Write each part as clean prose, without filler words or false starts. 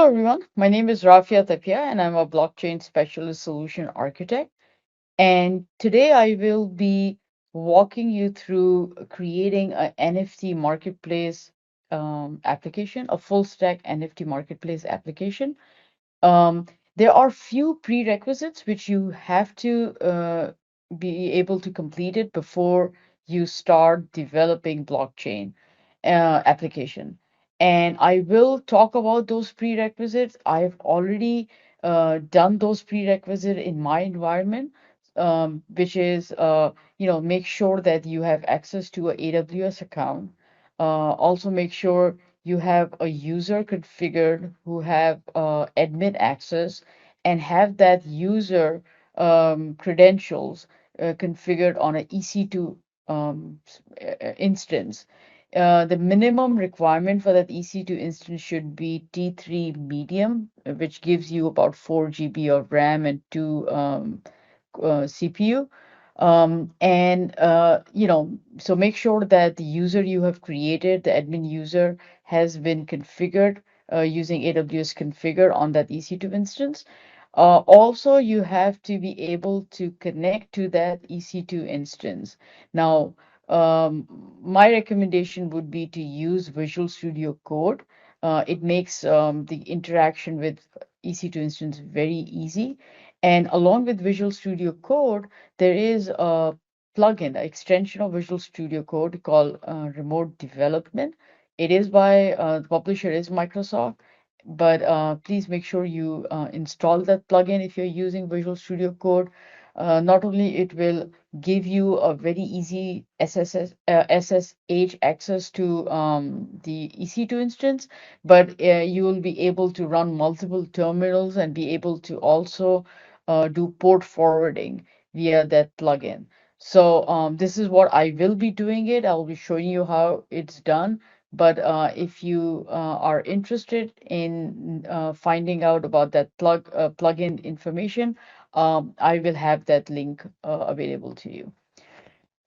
everyone. My name is Rafia Tapia, and I'm a blockchain specialist solution architect. And today I will be walking you through creating an NFT marketplace application, a full stack NFT marketplace application. Um, there are few prerequisites which you have to be able to complete it before you start developing blockchain application. And I will talk about those prerequisites. I've already done those prerequisites in my environment, which is, make sure that you have access to a AWS account. Also make sure you have a user configured who have admin access and have that user credentials configured on an EC2 instance. The minimum requirement for that EC2 instance should be T3 medium, which gives you about 4 GB of RAM and 2 CPU. So make sure that the user you have created, the admin user, has been configured using AWS Configure on that EC2 instance. Also, you have to be able to connect to that EC2 instance. Now, my recommendation would be to use Visual Studio Code. It makes the interaction with EC2 instance very easy. And along with Visual Studio Code, there is a plugin, an extension of Visual Studio Code called Remote Development. It is by the publisher is Microsoft, but please make sure you install that plugin if you're using Visual Studio Code. Not only it will give you a very easy SSH access to the EC2 instance, but you will be able to run multiple terminals and be able to also do port forwarding via that plugin. So this is what I will be doing it. I'll be showing you how it's done. But if you are interested in finding out about that plugin information, I will have that link available to you.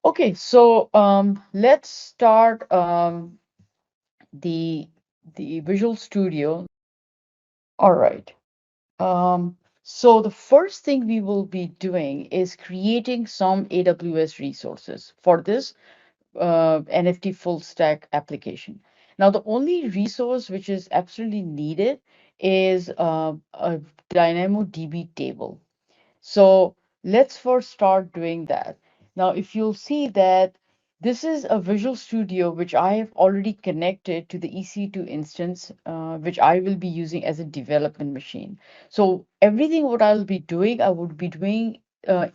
Okay, so let's start the Visual Studio. All right. So the first thing we will be doing is creating some AWS resources for this NFT full stack application. Now, the only resource which is absolutely needed is a DynamoDB table. So let's first start doing that. Now, if you'll see that this is a Visual Studio which I have already connected to the EC2 instance, which I will be using as a development machine. So everything what I'll be doing, I would be doing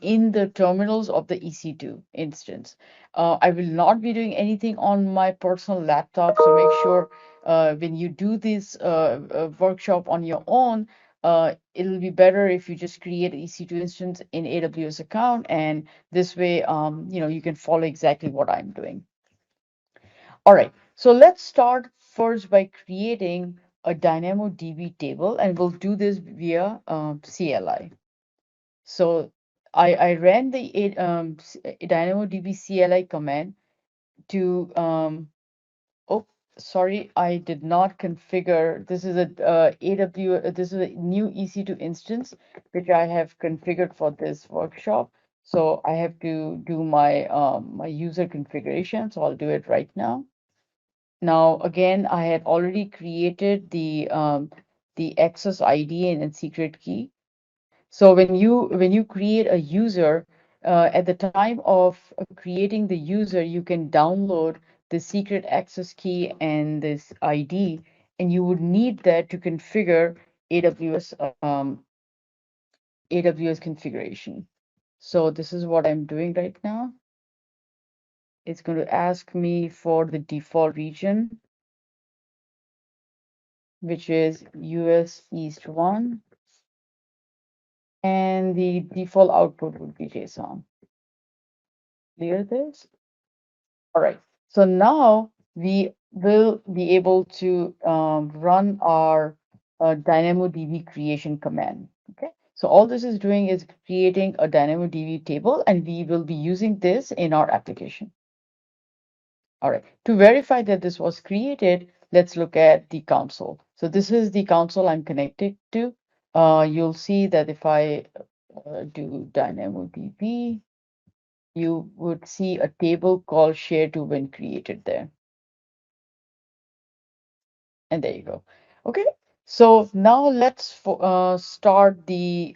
in the terminals of the EC2 instance. I will not be doing anything on my personal laptop. So make sure when you do this workshop on your own, it'll be better if you just create an EC2 instance in AWS account, and this way, you can follow exactly what I'm doing. All right, so let's start first by creating a DynamoDB table, and we'll do this via CLI. So I ran the DynamoDB CLI command to oh, sorry, I did not configure. This is a this is a new EC2 instance which I have configured for this workshop. So I have to do my user configuration. So I'll do it right now. Now again, I had already created the access ID and secret key. So when you create a user, at the time of creating the user, you can download the secret access key and this ID, and you would need that to configure AWS AWS configuration. So this is what I'm doing right now. It's going to ask me for the default region, which is US East 1, and the default output would be JSON. Clear this? All right, so now we will be able to run our DynamoDB creation command. Okay, so all this is doing is creating a DynamoDB table, and we will be using this in our application. All right, to verify that this was created, let's look at the console. So this is the console I'm connected to. You'll see that if I do DynamoDB, you would see a table called share to win created there. And there you go. Okay, so now let's start the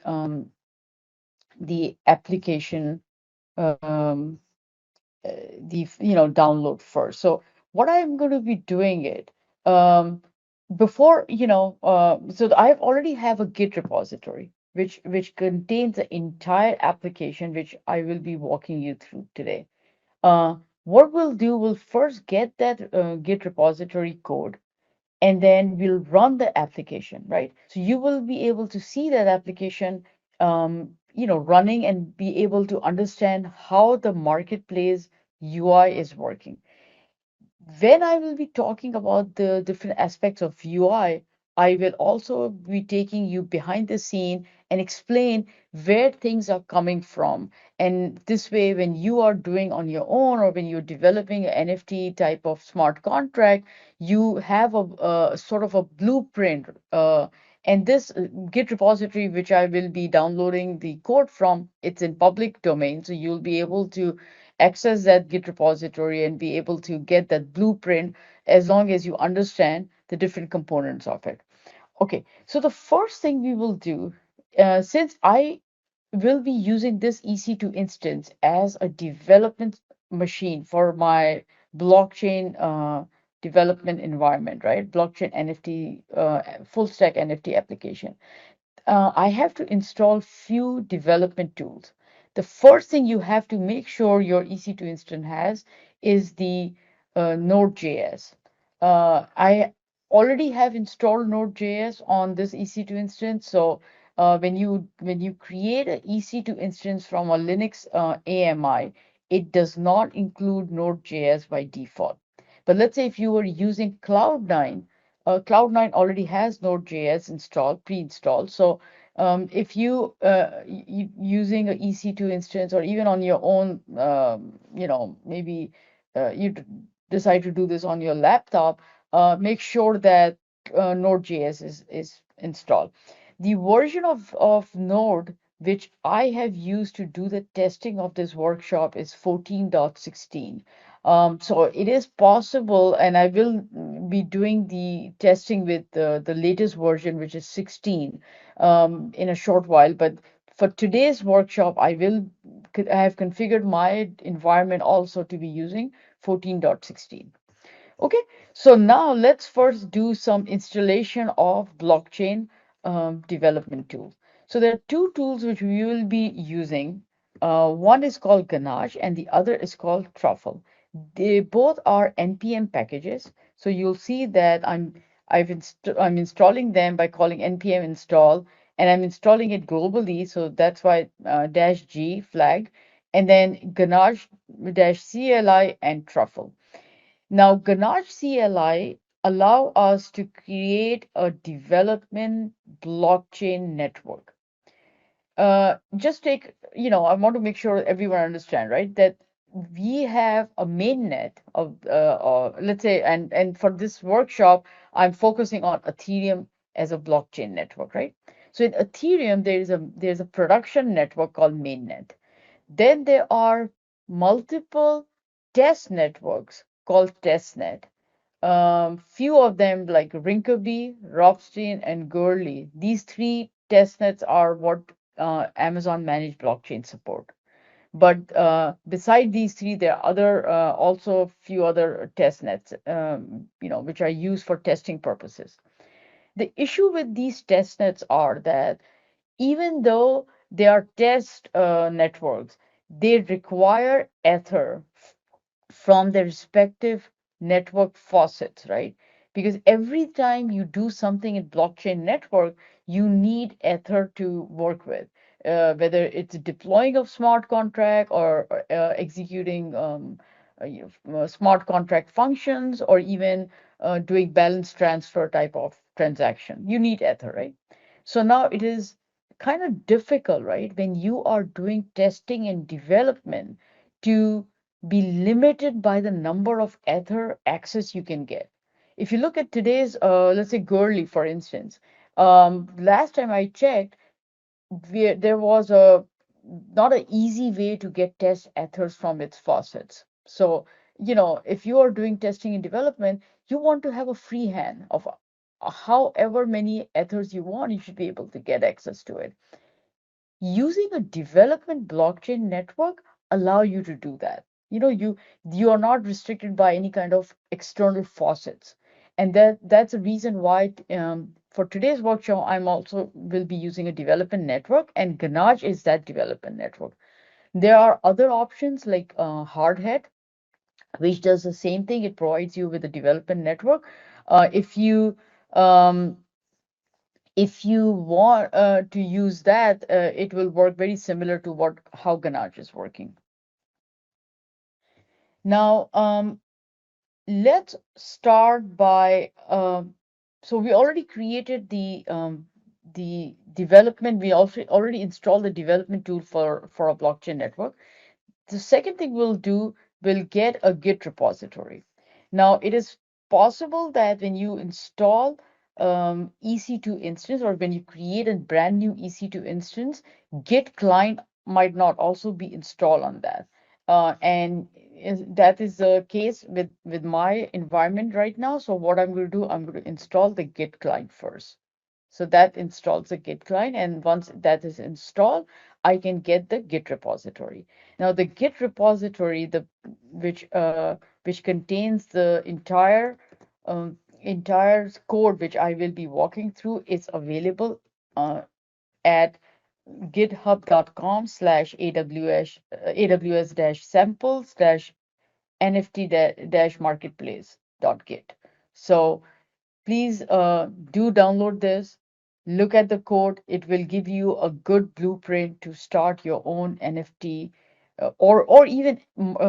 application, um, the download first. So what I'm going to be doing it um, before so I already have a Git repository which contains the entire application which I will be walking you through today. What we'll do, we'll first get that Git repository code, and then we'll run the application, right? So you will be able to see that application, running and be able to understand how the marketplace UI is working. When I will be talking about the different aspects of UI, I will also be taking you behind the scene and explain where things are coming from. And this way, when you are doing on your own or when you're developing an NFT type of smart contract, you have a sort of a blueprint. And this Git repository, which I will be downloading the code from, it's in public domain, so you'll be able to access that Git repository and be able to get that blueprint as long as you understand the different components of it. Okay, so the first thing we will do, since I will be using this EC2 instance as a development machine for my blockchain development environment, right? Blockchain NFT, full stack NFT application. I have to install few development tools. The first thing you have to make sure your EC2 instance has is the Node.js. I already have installed Node.js on this EC2 instance. So when you create an EC2 instance from a Linux AMI, it does not include Node.js by default. But let's say if you were using Cloud9, Cloud9 already has Node.js installed, pre-installed. So if using a EC2 instance or even on your own, maybe you decide to do this on your laptop, make sure that Node.js is installed. The version of Node which I have used to do the testing of this workshop is 14.16. So it is possible, and I will be doing the testing with the latest version, which is 16, in a short while. But for today's workshop, I have configured my environment also to be using 14.16. Okay, so now let's first do some installation of blockchain development tools. So there are two tools which we will be using. One is called Ganache and the other is called Truffle. They both are NPM packages. So you'll see that I'm installing them by calling npm install, and I'm installing it globally. So that's why -g flag, and then Ganache -cli and Truffle. Now, Ganache CLI allow us to create a development blockchain network. Just take, I want to make sure everyone understand, right? That we have a mainnet of, let's say, and for this workshop, I'm focusing on Ethereum as a blockchain network, right? So in Ethereum, there's a production network called mainnet. Then there are multiple test networks called testnet. Few of them like Rinkeby, Rothstein, and Goerli. These three testnets are what Amazon Managed Blockchain support. But beside these three, there are also a few other testnets, which are used for testing purposes. The issue with these testnets are that even though they are test networks, they require Ether from the respective network faucets, right? Because every time you do something in blockchain network, you need Ether to work with, whether it's deploying of smart contract or executing smart contract functions or even doing balance transfer type of transaction. You need Ether, right? So now it is kind of difficult, right? When you are doing testing and development to be limited by the number of Ether access you can get. If you look at today's, let's say Goerli, for instance, last time I checked, there was a not an easy way to get test ethers from its faucets. So, if you are doing testing and development, you want to have a free hand of however many ethers you want, you should be able to get access to it. Using a development blockchain network allow you to do that. You are not restricted by any kind of external faucets, and that's the reason why, for today's workshop I'm also will be using a development network, and Ganache is that development network. There are other options like Hardhead, which does the same thing. It provides you with a development network. Um, if you want to use that, it will work very similar to how Ganache is working. Now, let's start by, so we already created the development. We also already installed the development tool for a blockchain network. The second thing we'll do, we'll get a Git repository. Now, it is possible that when you install EC2 instance, or when you create a brand new EC2 instance, Git client might not also be installed on that. And that is the case with my environment right now. So what I'm going to do, I'm going to install the Git client first. So that installs the Git client, and once that is installed, I can get the Git repository. Now, the Git repository, which contains the entire code which I will be walking through, is available at github.com/aws-sample slash nft-marketplace.git. So please do download this, look at the code. It will give you a good blueprint to start your own NFT, or even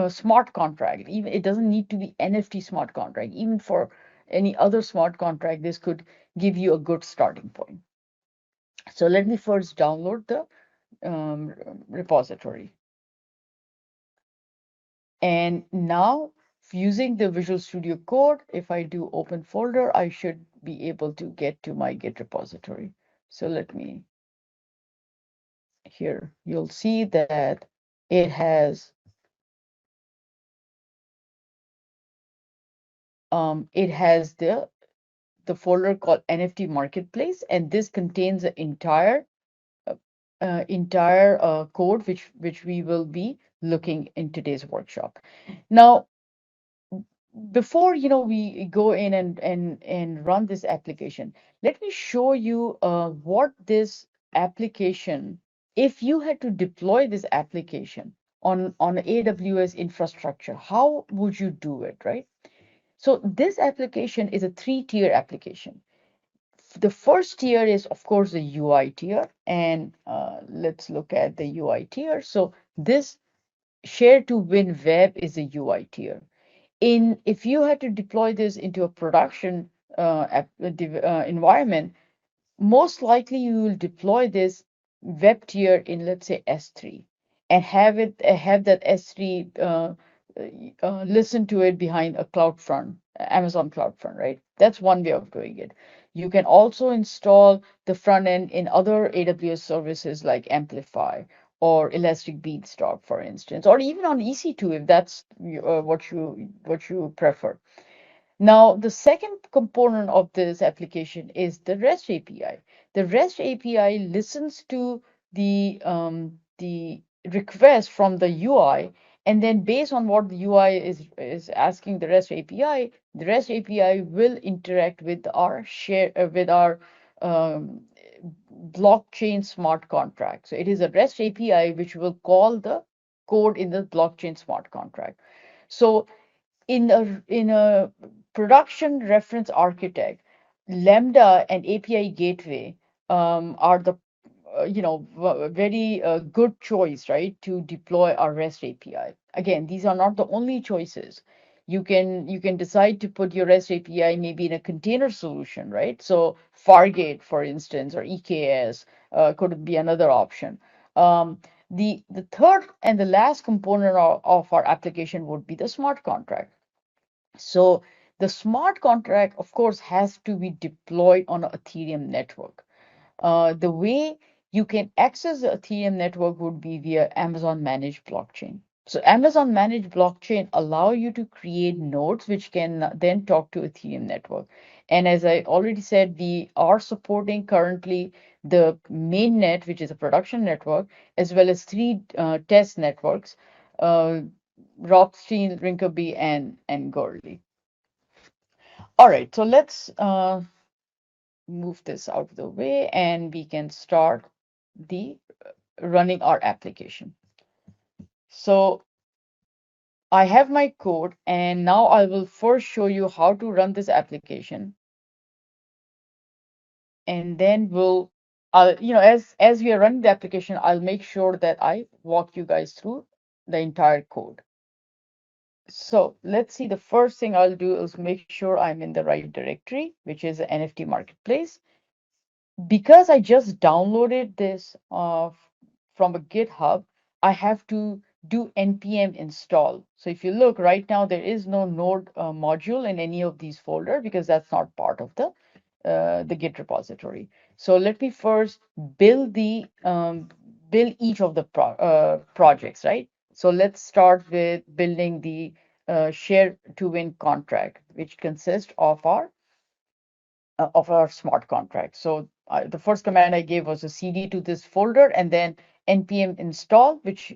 smart contract. Even it doesn't need to be NFT smart contract. Even for any other smart contract, this could give you a good starting point. So let me first download the um, repository. And now, using the Visual Studio Code, if I do open folder, I should be able to get to my Git repository. So let me, here, you'll see that it has the folder called NFT Marketplace, and this contains the entire code which we will be looking in today's workshop. Now, before we go in and run this application, let me show you what this application, if you had to deploy this application on AWS infrastructure, how would you do it, right? So this application is a three-tier application. The first tier is, of course, the UI tier, and let's look at the UI tier. So this share to win web is a UI tier. If you had to deploy this into a production environment, most likely you will deploy this web tier in, let's say, S3, and have that S3 listen to it behind a CloudFront, Amazon CloudFront, right? That's one way of doing it. You can also install the front end in other AWS services like Amplify or Elastic Beanstalk, for instance, or even on EC2 if that's what you prefer. Now, the second component of this application is the REST API. The REST API listens to the request from the UI, and then based on what the UI is asking the REST API, the REST API will interact with our um, blockchain smart contract. So it is a REST API which will call the code in the blockchain smart contract. So in a production reference architect, Lambda and API gateway are the very good choice, right, to deploy our REST API. Again, these are not the only choices. You can decide to put your REST API maybe in a container solution, right? So Fargate, for instance, or EKS could be another option. Um, the third and the last component of our application would be the smart contract. So The smart contract, of course, has to be deployed on an Ethereum network. The way you can access the Ethereum network would be via Amazon Managed Blockchain. So Amazon Managed Blockchain allow you to create nodes which can then talk to Ethereum network. And as I already said, we are supporting currently the mainnet, which is a production network, as well as three test networks, uh, Rothstein, Rinkaby, and Goerli. All right, so let's move this out of the way and we can start the running our application. So I have my code and now I will first show you how to run this application. And then as we are running the application, I'll make sure that I walk you guys through the entire code. So let's see, the first thing I'll do is make sure I'm in the right directory, which is the NFT marketplace. Because I just downloaded this from a GitHub, I have to do npm install. So if you look right now, there is no node module in any of these folders because that's not part of the Git repository. So let me first build build each of the projects, right? So let's start with building the share to win contract, which consists of our smart contract. So the first command I gave was a cd to this folder and then npm install, which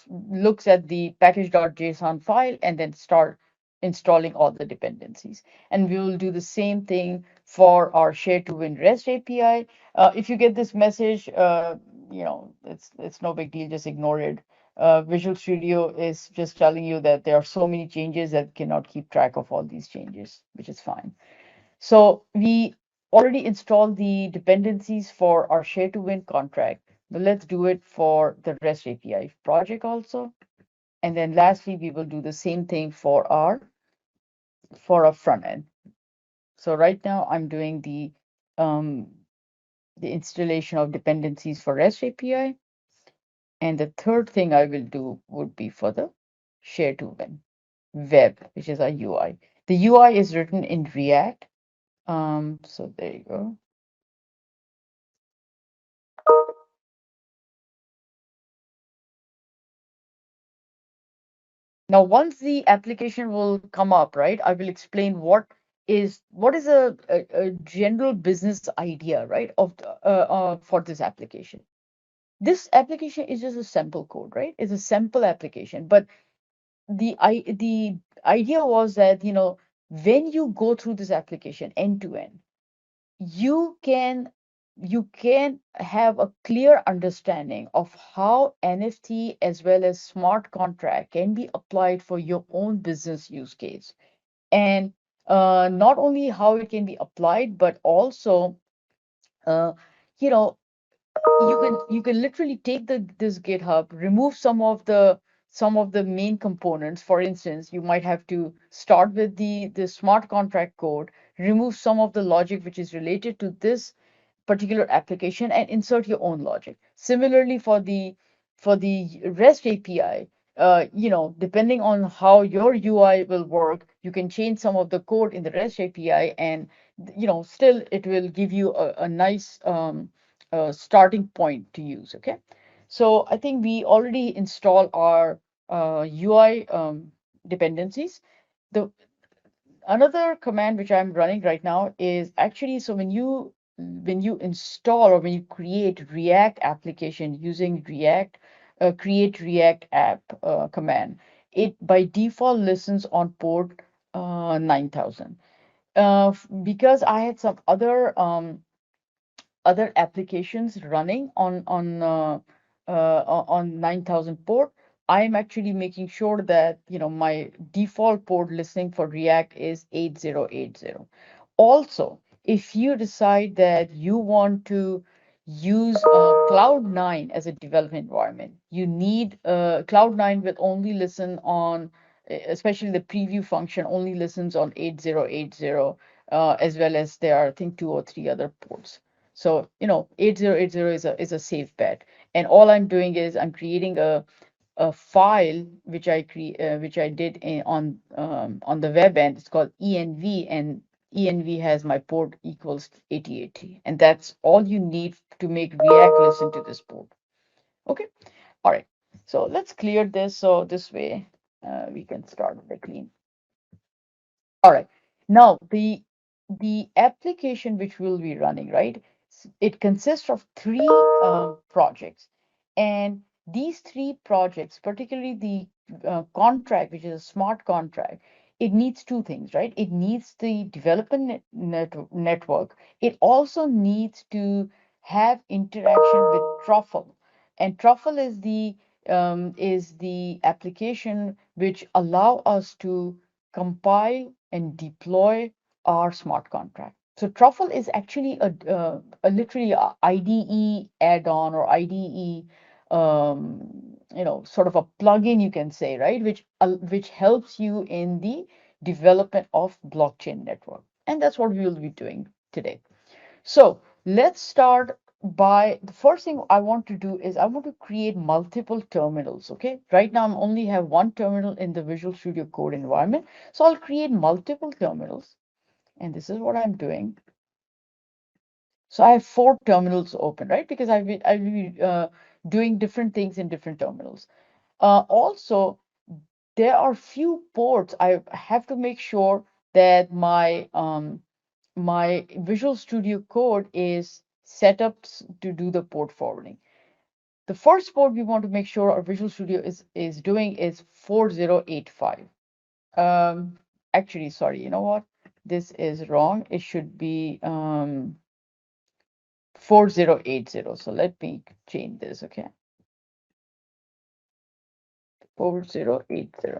looks at the package.json file and then start installing all the dependencies. And we will do the same thing for our share to win REST API. If you get this message, it's no big deal, just ignore it. Visual Studio is just telling you that there are so many changes that cannot keep track of all these changes, which is fine. So we already installed the dependencies for our share to win contract, but let's do it for the REST API project also. And then lastly, we will do the same thing for our front end. So right now I'm doing the installation of dependencies for REST API. And the third thing I will do would be for the share to win web, which is our UI. The UI is written in React. So there you go. Now, once the application will come up, right, I will explain what is a general business idea, right, for this application. This application is just a simple code, right? It's a simple application, but the idea was that when you go through this application end to end, you can you can have a clear understanding of how NFT as well as smart contract can be applied for your own business use case. And not only how it can be applied, but also, uh, you know, you can literally take this GitHub, remove some of the main components. For instance, you might have to start with the smart contract code, remove some of the logic which is related to this particular application and insert your own logic. Similarly, for the REST API, depending on how your UI will work, you can change some of the code in the REST API, and still it will give you a nice starting point to use. Okay, so I think we already installed our UI dependencies. The Another command which I'm running right now is actually, so when you install or when you create React application using React, create React app command, it by default listens on port 9000. Because I had some other applications running on 9000 port, I'm actually making sure that my default port listening for React is 8080. Also, if you decide that you want to use Cloud9 as a development environment, you need Cloud9 will only listen on, especially the preview function only listens on 8080, as well as there are, I think, two or three other ports. So 8080 is a safe bet. And all I'm doing is I'm creating a file which I did on the web end. It's called env, and env has my port equals 8080, and that's all you need to make React listen to this port. Okay, all right. So let's clear this so this way we can start with the clean. All right. Now the application which we'll be running, right? It consists of three projects, and these three projects, particularly the contract, which is a smart contract, it needs two things, right? It needs the development network. It also needs to have interaction with Truffle, and Truffle is the application which allow us to compile and deploy our smart contract. So Truffle is actually a literally a IDE add-on or IDE, sort of a plugin you can say, right? Which helps you in the development of blockchain network, and that's what we will be doing today. So let's start by the first thing I want to do is I want to create multiple terminals. Okay, right now I only have one terminal in the Visual Studio Code environment, so I'll create multiple terminals, and this is what I'm doing. So I have four terminals open, right? Because I've been doing different things in different terminals. Also, there are few ports. I have to make sure that my Visual Studio Code is set up to do the port forwarding. The first port we want to make sure our Visual Studio is doing is 4085. Actually, sorry, you know what? This is wrong. It should be 4080. So let me change this, okay? 4080.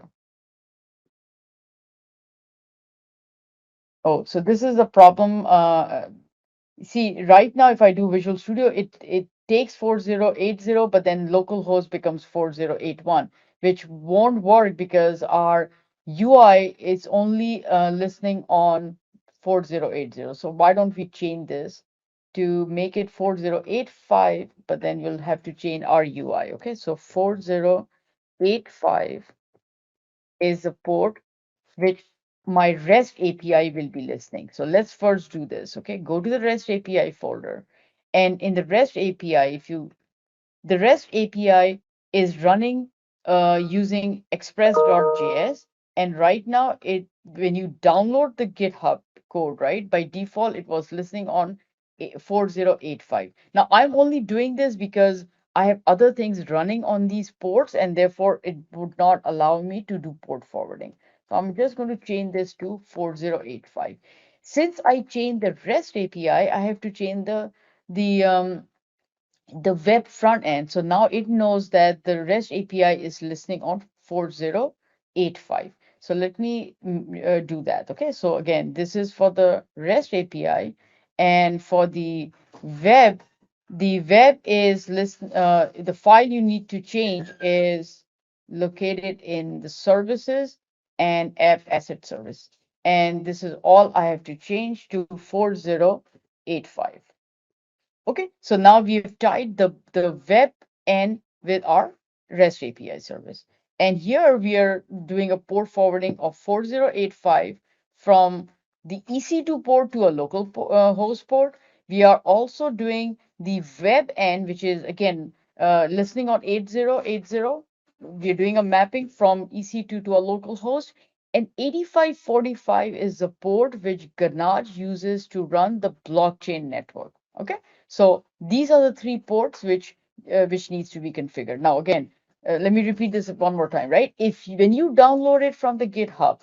Oh, so this is the problem. See, right now, if I do Visual Studio, it takes 4080, but then localhost becomes 4081, which won't work because our UI is only listening on 4080. So why don't we change this to make it 4085, but then you'll have to change our UI. Okay, so 4085 is the port which my REST API will be listening. So let's first do this. Okay, go to the REST API folder. And in the REST API, the REST API is running using express.js. And right now, when you download the GitHub code, right, by default, it was listening on 4085. Now, I'm only doing this because I have other things running on these ports, and therefore it would not allow me to do port forwarding. So I'm just going to change this to 4085. Since I changed the REST API, I have to change the the web front end. So now it knows that the REST API is listening on 4085. So let me do that. Okay. So again, this is for the REST API, and for the web is the file you need to change is located in the services and app asset service. And this is all I have to change to 4085. Okay, so now we've tied the web end with our REST API service. And here we are doing a port forwarding of 4085 from the EC2 port to a local host port. We are also doing the web end, which is again listening on 8080. We're doing a mapping from EC2 to a local host. And 8545 is the port which Ganaj uses to run the blockchain network. Okay. So these are the three ports which needs to be configured. Now again, let me repeat this one more time, right? When you download it from the GitHub,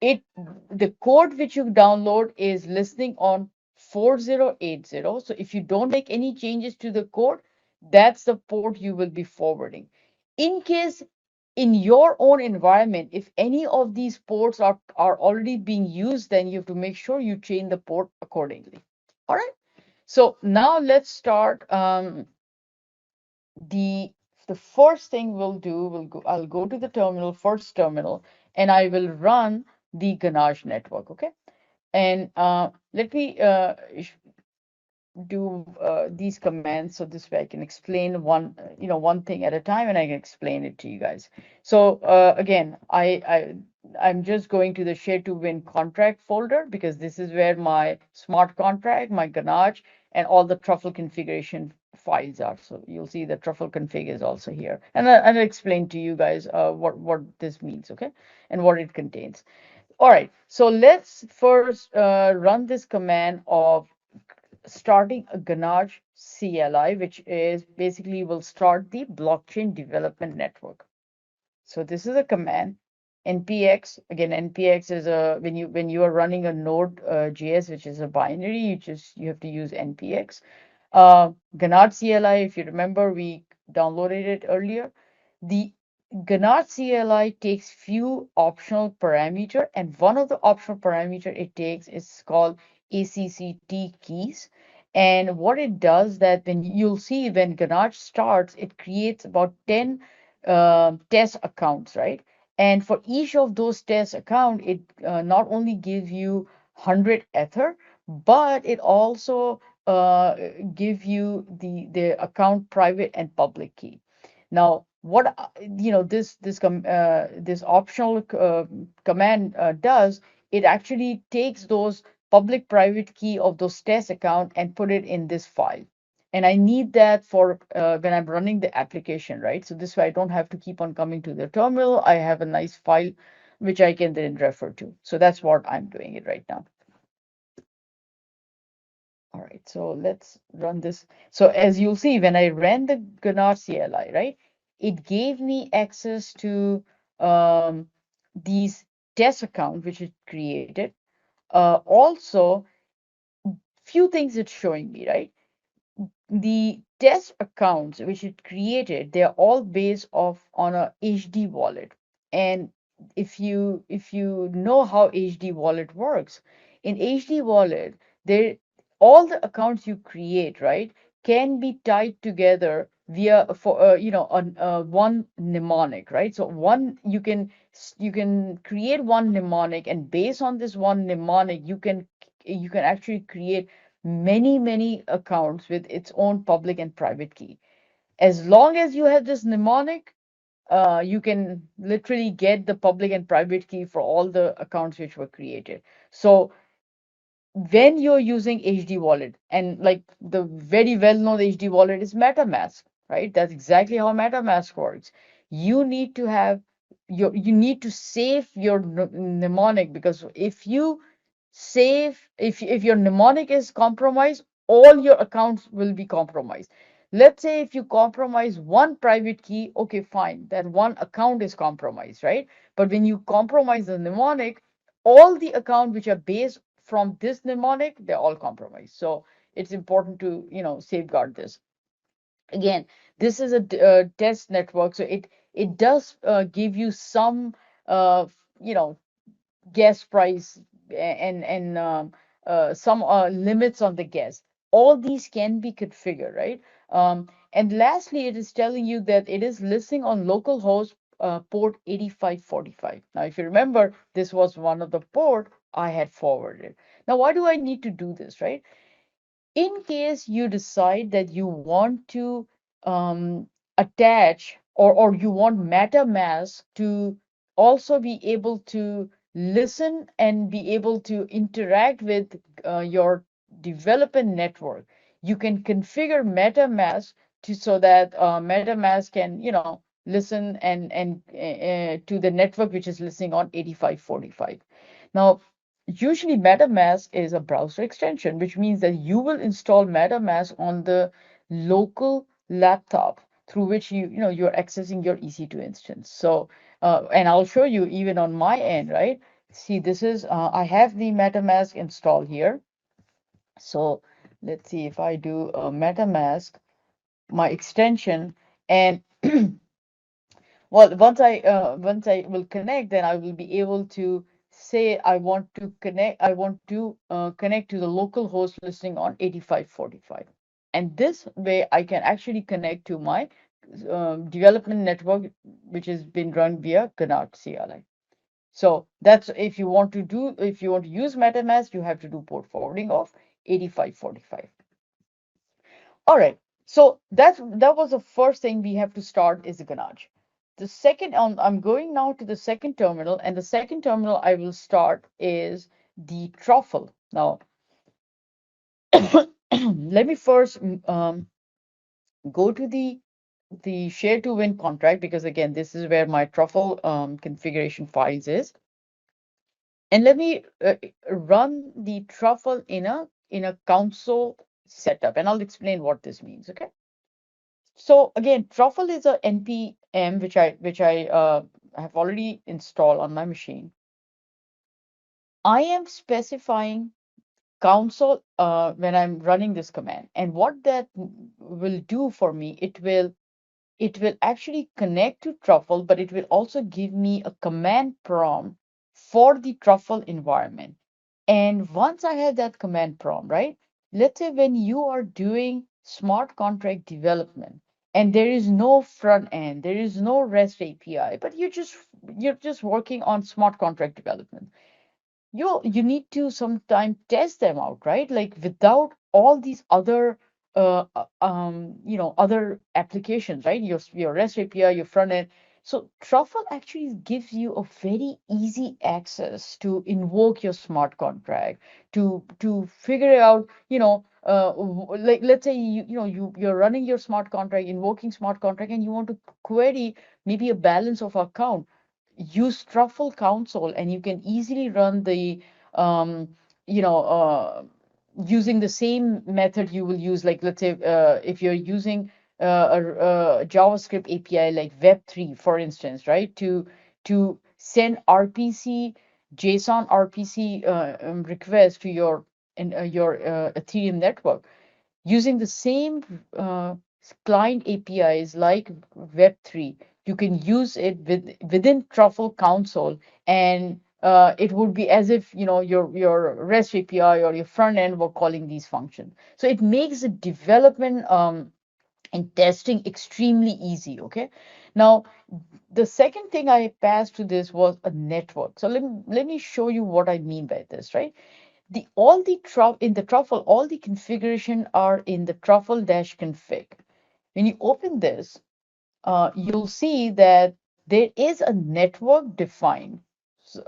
the code which you download is listening on 4080. So if you don't make any changes to the code, that's the port you will be forwarding. In case in your own environment, if any of these ports are already being used, then you have to make sure you change the port accordingly. All right. So now let's start. The first thing we'll do, I'll go to the terminal, first terminal, and I will run the Ganache network. Okay, and let me do these commands so this way I can explain one thing at a time, and I can explain it to you guys. So again, I'm just going to the share to win contract folder because this is where my smart contract, my Ganache, and all the truffle configuration files are. So you'll see the truffle config is also here, and I'll explain to you guys what this means, okay, and what it contains. All right, so let's first run this command of starting a Ganache CLI, which is basically will start the blockchain development network. So this is a command. NPX, again, NPX is a when you are running a node JS, which is a binary, you have to use NPX. Ganache CLI, if you remember, we downloaded it earlier. The Ganache CLI takes few optional parameter, and one of the optional parameter it takes is called ACCT keys. And what it does that when you'll see when Ganache starts, it creates about 10 test accounts, right? And for each of those test account, it not only gives you 100 Ether, but it also give you the account private and public key. Now, what this optional command does, it actually takes those public private key of those test account and put it in this file. And I need that for when I'm running the application, right? So this way I don't have to keep on coming to the terminal. I have a nice file which I can then refer to. So that's what I'm doing it right now. All right, so let's run this. So as you'll see, when I ran the Ganache CLI, right, it gave me access to these test account which it created. Also, few things it's showing me, right? The test accounts which it created, they're all based off on a HD wallet. And if you know how HD wallet works, in HD wallet, there all the accounts you create, right, can be tied together via for on one mnemonic, right? So one you can create one mnemonic, and based on this one mnemonic, you can actually create many accounts with its own public and private key. As long as you have this mnemonic, you can literally get the public and private key for all the accounts which were created. So when you're using HD wallet, and like the very well-known HD wallet is MetaMask, right? That's exactly how MetaMask works. You need to have you need to save your mnemonic, because if your mnemonic is compromised, all your accounts will be compromised. Let's say if you compromise one private key, okay, fine, that one account is compromised, right? But when you compromise the mnemonic, all the accounts which are based from this mnemonic, they're all compromised. So it's important to safeguard this. Again, this is a test network, so it does give you some you know gas price and some limits on the gas. All these can be configured, right? And lastly, it is telling you that it is listening on localhost port 8545. Now, if you remember, this was one of the port I had forwarded. Now, why do I need to do this, right? In case you decide that you want to attach, or you want MetaMask to also be able to listen and be able to interact with your developer network, you can configure MetaMask so that MetaMask can, listen and to the network which is listening on 8545. Now, usually MetaMask is a browser extension, which means that you will install MetaMask on the local laptop through which you're accessing your EC2 instance. So, and I'll show you even on my end, right? See, this is I have the MetaMask installed here. So let's see if I do MetaMask, my extension, and well, once I will connect, then I will be able to say I want to connect. I want to connect to the local host listening on 8545, and this way I can actually connect to my development network, which has been run via Ganache CLI. So that's if you want to use MetaMask, you have to do port forwarding of 8545. All right. So that was the first thing we have to start is the Ganache. The second, I'm going now to the second terminal, and the second terminal I will start is the truffle. Now, let me first go to the share to win contract, because again, this is where my truffle configuration files is. And let me run the truffle in a console setup, and I'll explain what this means. Okay. So again, truffle is a npm which I have already installed on my machine. I am specifying console when I'm running this command, and what that will do for me, it will actually connect to Truffle, but it will also give me a command prompt for the Truffle environment. And once I have that command prompt, right? Let's say when you are doing smart contract development and there is no front end, there is no REST API, but you're just working on smart contract development, you need to sometime test them out, right? Like without all these other other applications, right? Your REST API, your front end. So Truffle actually gives you a very easy access to invoke your smart contract, to figure out, like let's say you're running your smart contract, invoking smart contract, and you want to query maybe a balance of account. Use Truffle console, and you can easily run the um, you know using the same method you will use, like let's say if you're using a JavaScript API like Web3, for instance, right? To send RPC JSON RPC request to your Ethereum network using the same client APIs like Web3. You can use it within Truffle console, and it would be as if your REST API or your front end were calling these functions. So it makes the development and testing extremely easy. Okay. Now, the second thing I passed to this was a network. So let me show you what I mean by this, right? In the truffle, all the configuration are in the truffle dash config. When you open this, you'll see that there is a network defined.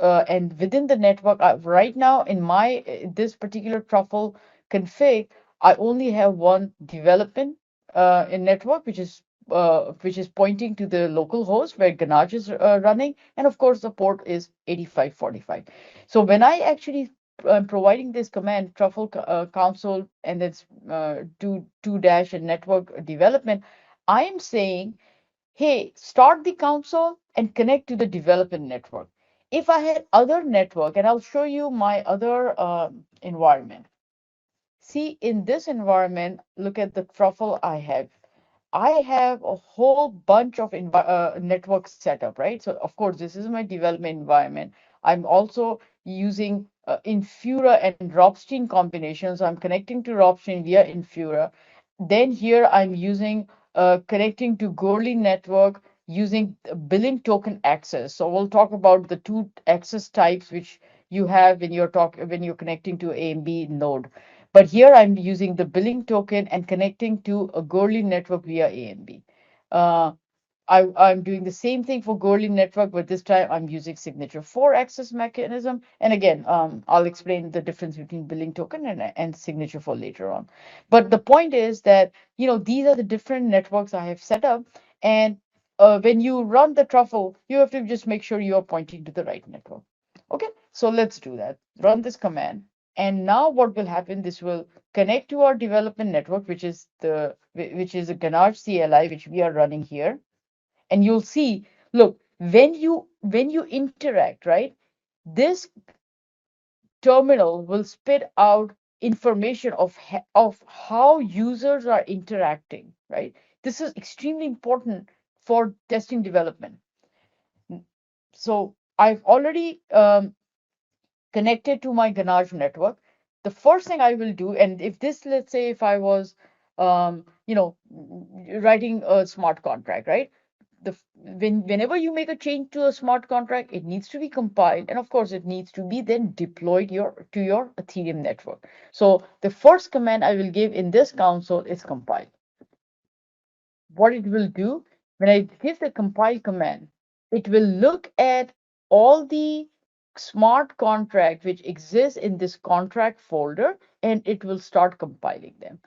And within the network, right now in my this particular truffle config, I only have one development in network, which is pointing to the local host where Ganache is running, and of course the port is 8545. So when I actually providing this command truffle console and it's two dash and network development, I am saying, hey, start the console and connect to the development network. If I had other network, and I'll show you my other environment. See, in this environment, look at the truffle I have. I have a whole bunch of network setup, right? So of course, this is my development environment. I'm also using Infura and Ropstein combinations. So I'm connecting to Ropstein via Infura. Then here I'm using connecting to Goerli network using billing token access. So we'll talk about the two access types which you have when you're connecting to AMB node. But here I'm using the billing token and connecting to a Goerli network via AMB. Uh, I'm doing the same thing for Goerli network, but this time I'm using signature 4 access mechanism. And again, I'll explain the difference between billing token and signature 4 later on. But the point is that, these are the different networks I have set up. And when you run the truffle, you have to just make sure you are pointing to the right network. Okay, so let's do that. Run this command. And now what will happen, this will connect to our development network, which is a Ganache CLI, which we are running here. And you'll see, look, when you interact, right, this terminal will spit out information of how users are interacting, right? This is extremely important for testing development. So I've already connected to my Ganache network. The first thing I will do, and if this, let's say, if I was, writing a smart contract, right? whenever you make a change to a smart contract, it needs to be compiled, and of course, it needs to be then deployed to your Ethereum network. So the first command I will give in this console is compile. What it will do when I give the compile command, it will look at all the smart contract which exists in this contract folder, and it will start compiling them.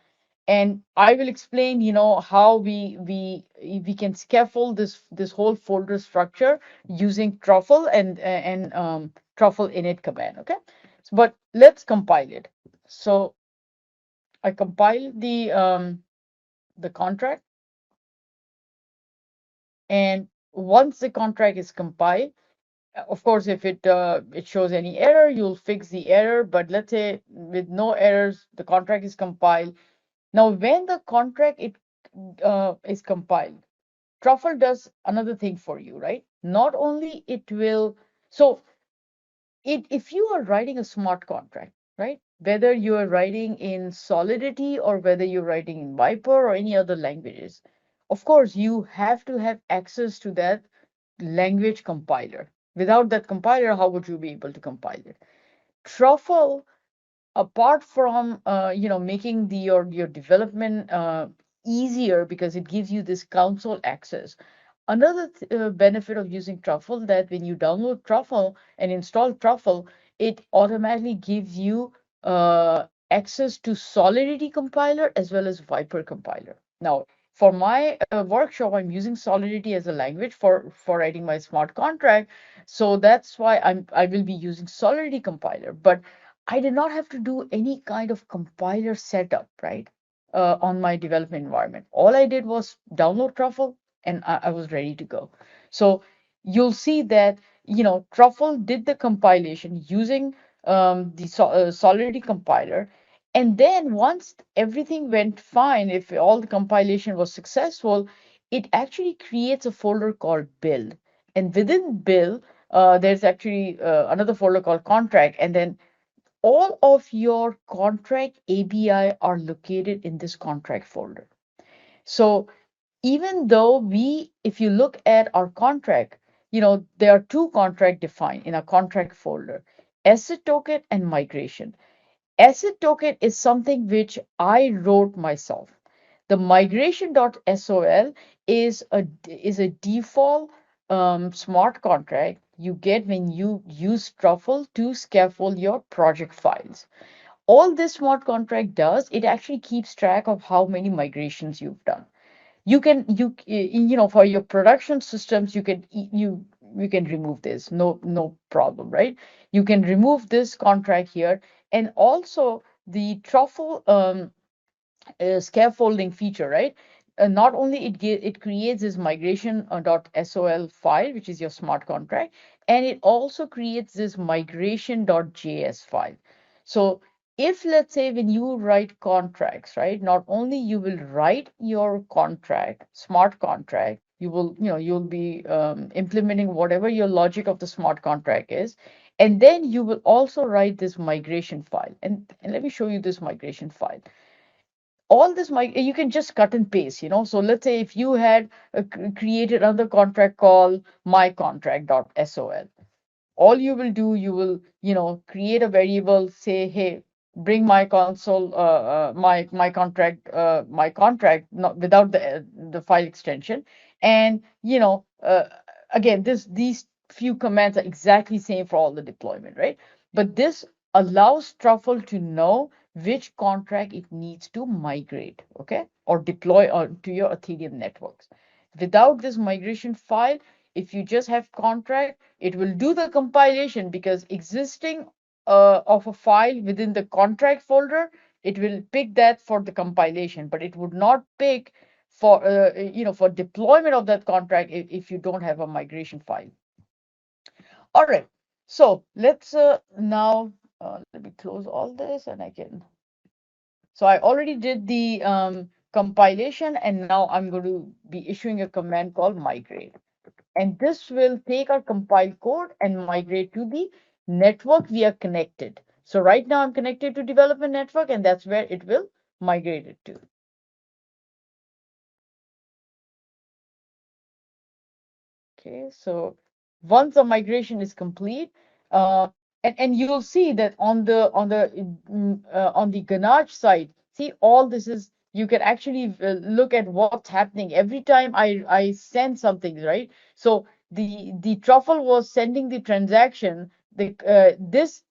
And I will explain, how we can scaffold this whole folder structure using truffle and truffle init command. Okay, but let's compile it. So I compile the contract, and once the contract is compiled, of course, if it shows any error, you'll fix the error. But let's say with no errors, the contract is compiled. Now, when the contract is compiled, Truffle does another thing for you, right? Not only it will, so if you are writing a smart contract, right? Whether you are writing in Solidity or whether you're writing in Viper or any other languages, of course, you have to have access to that language compiler. Without that compiler, how would you be able to compile it? Truffle, apart from making your development easier because it gives you this console access. Another benefit of using Truffle, that when you download Truffle and install Truffle, it automatically gives you access to Solidity compiler as well as Viper compiler. Now, for my workshop, I'm using Solidity as a language for writing my smart contract, so that's why I will be using Solidity compiler. But I did not have to do any kind of compiler setup, right, on my development environment. All I did was download Truffle, and I was ready to go. So you'll see that, Truffle did the compilation using the Solidity compiler. And then once everything went fine, if all the compilation was successful, it actually creates a folder called build. And within build, there's actually another folder called contract. And then all of your contract ABI are located in this contract folder. So even though if you look at our contract, there are two contract defined in a contract folder, asset token and migration. Asset token is something which I wrote myself. The migration.sol is a default smart contract you get when you use Truffle to scaffold your project files. All this smart contract does, it actually keeps track of how many migrations you've done. For your production systems, you can remove this, no problem, right? You can remove this contract here. And also the Truffle scaffolding feature, right? Not only it creates this migration.sol file, which is your smart contract, and it also creates this migration.js file. So if, let's say, when you write contracts, right, not only you will write your contract, smart contract, you'll be implementing whatever your logic of the smart contract is, and then you will also write this migration file. And let me show you this migration file. All this you can just cut and paste. So let's say if you had created another contract called mycontract.sol, all you will do, you will create a variable, say, hey, bring my console my contract, not without the file extension. And again, these few commands are exactly same for all the deployment, right? But this allows Truffle to know which contract it needs to migrate, okay, or deploy to your Ethereum networks. Without this migration file, if you just have contract, it will do the compilation, because existing of a file within the contract folder, it will pick that for the compilation, but it would not pick for deployment of that contract if you don't have a migration file. All right, so let's now let me close all this, and I can. So I already did the compilation, and now I'm going to be issuing a command called migrate. And this will take our compiled code and migrate to the network we are connected. So right now I'm connected to development network, and that's where it will migrate it to. Okay, so once the migration is complete, uh, and you'll see that on the Ganache side, see all this is you can actually look at what's happening every time I send something, right? So the truffle was sending the transaction. This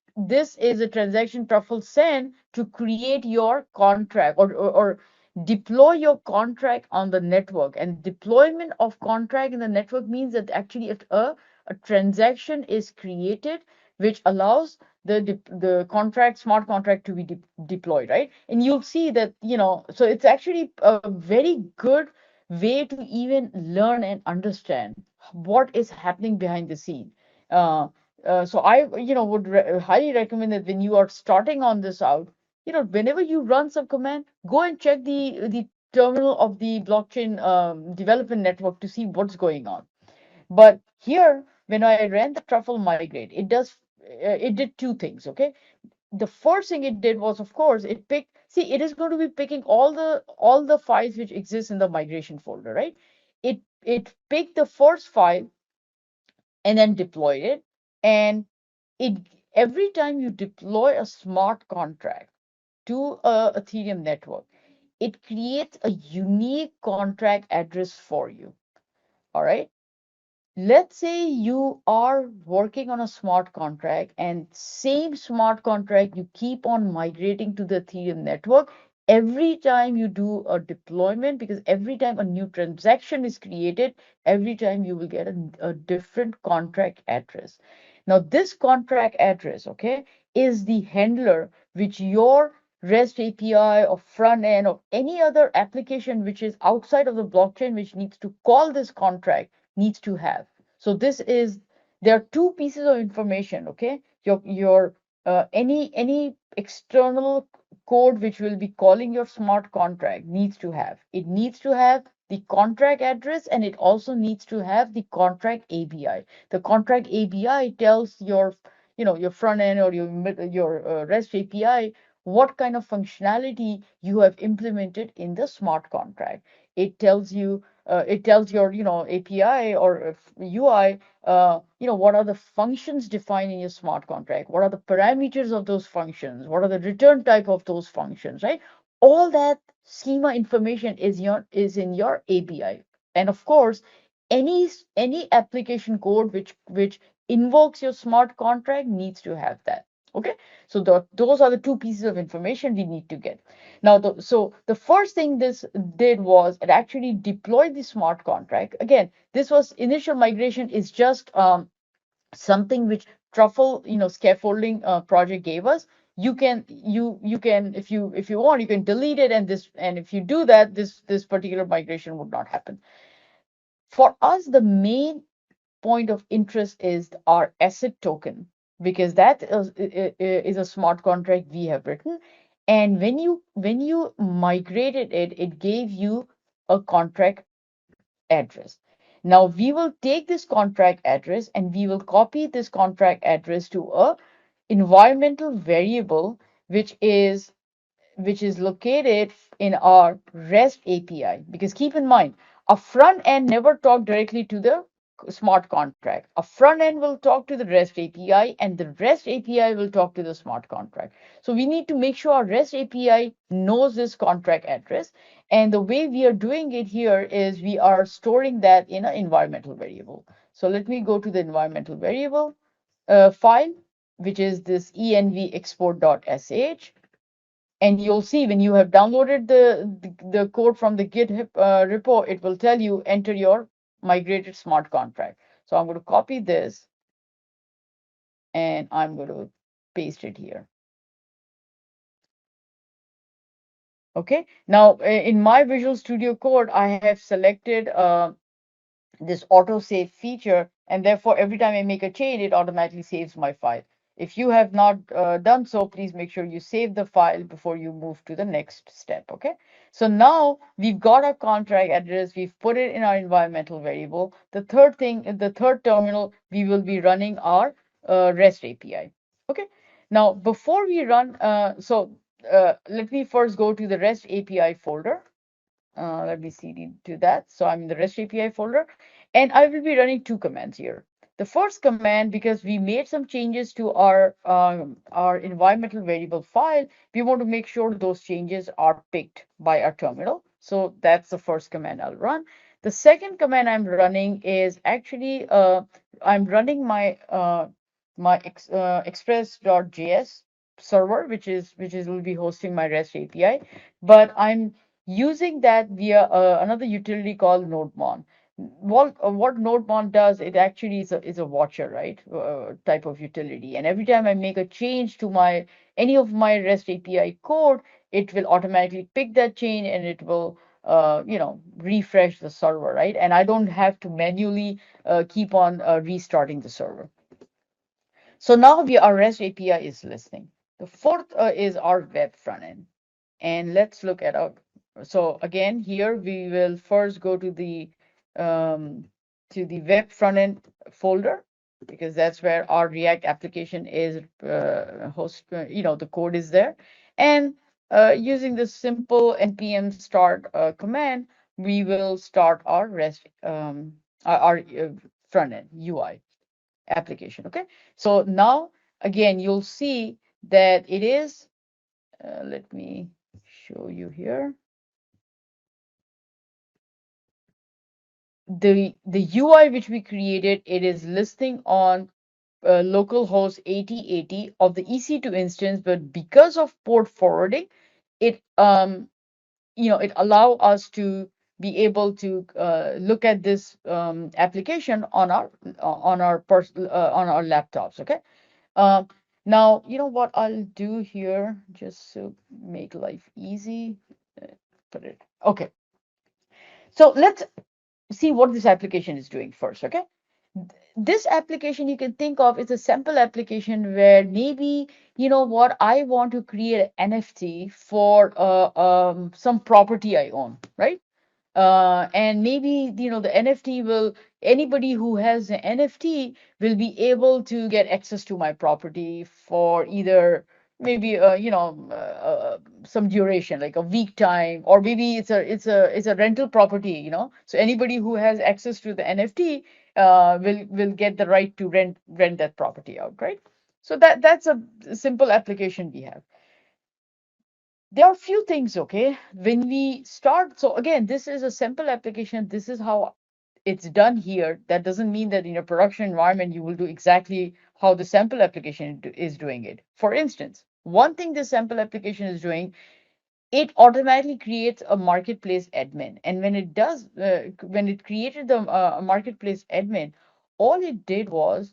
is a transaction truffle send to create your contract or deploy your contract on the network. And deployment of contract in the network means that actually a transaction is created which allows the contract smart contract to be deployed, right? And you'll see that, so it's actually a very good way to even learn and understand what is happening behind the scene. uh, so I would highly recommend that when you are starting on this out, whenever you run some command, go and check the terminal of the blockchain development network to see what's going on. But here, when I ran the truffle migrate, it did two things. Okay, the first thing it did was, of course, it picked. See, it is going to be picking all the files which exist in the migration folder, right? It picked the first file and then deployed it, and it every time you deploy a smart contract to a Ethereum network, it creates a unique contract address for you. All right. Let's say you are working on a smart contract and same smart contract you keep on migrating to the Ethereum network every time you do a deployment, because every time a new transaction is created, every time you will get a different contract address. Now this contract address, okay, is the handler which your REST API or front end or any other application which is outside of the blockchain which needs to call this contract needs to have. So there are two pieces of information, okay? Your any external code which will be calling your smart contract needs to have. It needs to have the contract address, and it also needs to have the contract ABI. The contract ABI tells your front end or your REST API what kind of functionality you have implemented in the smart contract. It tells your API or UI what are the functions defined in your smart contract, what are the parameters of those functions, what are the return type of those functions, right? All that schema information is in your API. And of course, any application code which invokes your smart contract needs to have that. Okay, so those are the two pieces of information we need to get. Now, so the first thing this did was it actually deployed the smart contract. Again, this was initial migration is just something which Truffle, scaffolding project gave us. You can if you want, you can delete it, and if you do that, this particular migration would not happen. For us, the main point of interest is our asset token, because that is a smart contract we have written. And when you migrated it, it gave you a contract address. Now we will take this contract address and we will copy this contract address to a environmental variable which is located in our REST API. Because keep in mind, a front end never talk directly to the smart contract. A front end will talk to the REST API, and the REST API will talk to the smart contract. So we need to make sure our REST API knows this contract address. And the way we are doing it here is we are storing that in an environmental variable. So let me go to the environmental variable file, which is this env export.sh. And you'll see when you have downloaded the code from the GitHub repo, it will tell you enter your migrated smart contract. So I'm going to copy this and I'm going to paste it here. Okay, now in my Visual Studio Code, I have selected this auto save feature, and therefore every time I make a change, it automatically saves my file. If you have not done so, please make sure you save the file before you move to the next step. Okay, so now we've got our contract address, we've put it in our environmental variable. The third terminal, we will be running our REST API. Okay, now before we run, let me first go to the REST API folder. Let me cd to that. So I'm in the REST API folder. And I will be running two commands here. The first command, because we made some changes to our environmental variable file, we want to make sure those changes are picked by our terminal. So that's the first command I'll run. The second command I'm running is actually I'm running my express.js server, which is will be hosting my REST API, but I'm using that via another utility called NodeMon. What NodeMon does, it actually is a watcher, right? Type of utility. And every time I make a change to my any of my REST API code, it will automatically pick that change and it will refresh the server, right? And I don't have to manually keep on restarting the server. So now our REST API is listening. The fourth is our web front end. And let's look at our, so again, here we will first go um, to the web front end folder, because that's where our React application is the code is there. And using the simple npm start command, we will start our REST, our front end UI application. Okay, so now again you'll see that it is let me show you here the UI which we created. It is listing on localhost 8080 of the EC2 instance, but because of port forwarding, it it allow us to be able to look at this application on our laptops. Okay. Um, Now, you know what I'll do here, just to make life easy. Put it. Okay. So let's see what this application is doing first. Okay. This application you can think of is a sample application where maybe, you know what, I want to create an NFT for some property I own, right? And maybe the NFT will anybody who has an NFT will be able to get access to my property for either maybe some duration, like a week time, or maybe it's a rental property, so anybody who has access to the NFT will get the right to rent that property out, right? So that's a simple application we have. There are a few things, okay, when we start. So again, this is a simple application. This is how it's done here. That doesn't mean that in a production environment you will do exactly how the sample application is doing it. For instance, one thing this sample application is doing, it automatically creates a marketplace admin. And when it created the marketplace admin, all it did was,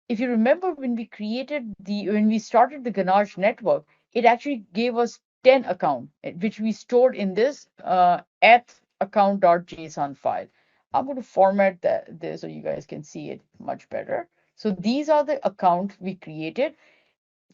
if you remember, when we started the Ganache network, it actually gave us 10 account, which we stored in this at account.json file. I'm going to format this so you guys can see it much better. So these are the accounts we created.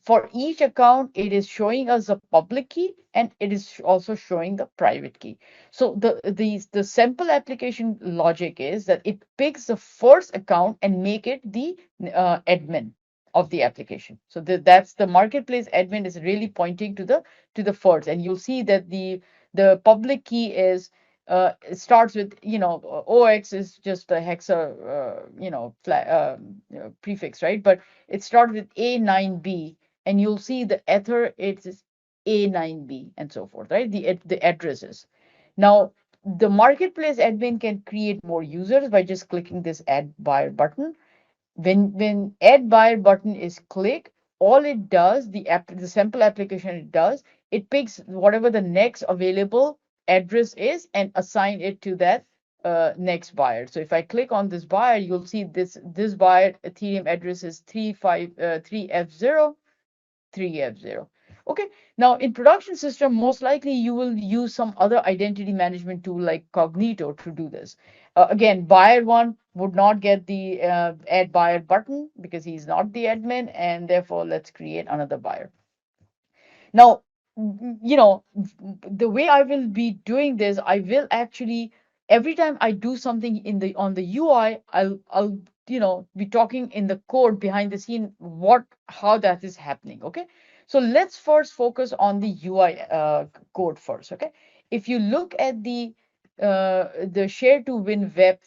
For each account, it is showing us a public key and it is also showing the private key. So the simple application logic is that it picks the first account and make it the admin of the application. So that's the marketplace admin is really pointing to the first, and you'll see that the public key is it starts with, OX is just a hexa prefix, right? But it starts with A9B, and you'll see the ether, it's A9B and so forth, right? The addresses. Now, the marketplace admin can create more users by just clicking this add buyer button. When add buyer button is clicked, all it does, the sample application it does, it picks whatever the next available address is and assign it to that next buyer. So if I click on this buyer, you'll see this buyer Ethereum address is 3F0 3F0. Okay, now in production system, most likely you will use some other identity management tool like Cognito to do this. Again, buyer one would not get the add buyer button because he's not the admin, and therefore let's create another buyer. Now, the way I will be doing this, I will actually, every time I do something on the UI, I'll be talking in the code behind the scene how that is happening. Okay, so let's first focus on the UI code first. Okay, if you look at the the Share to Win web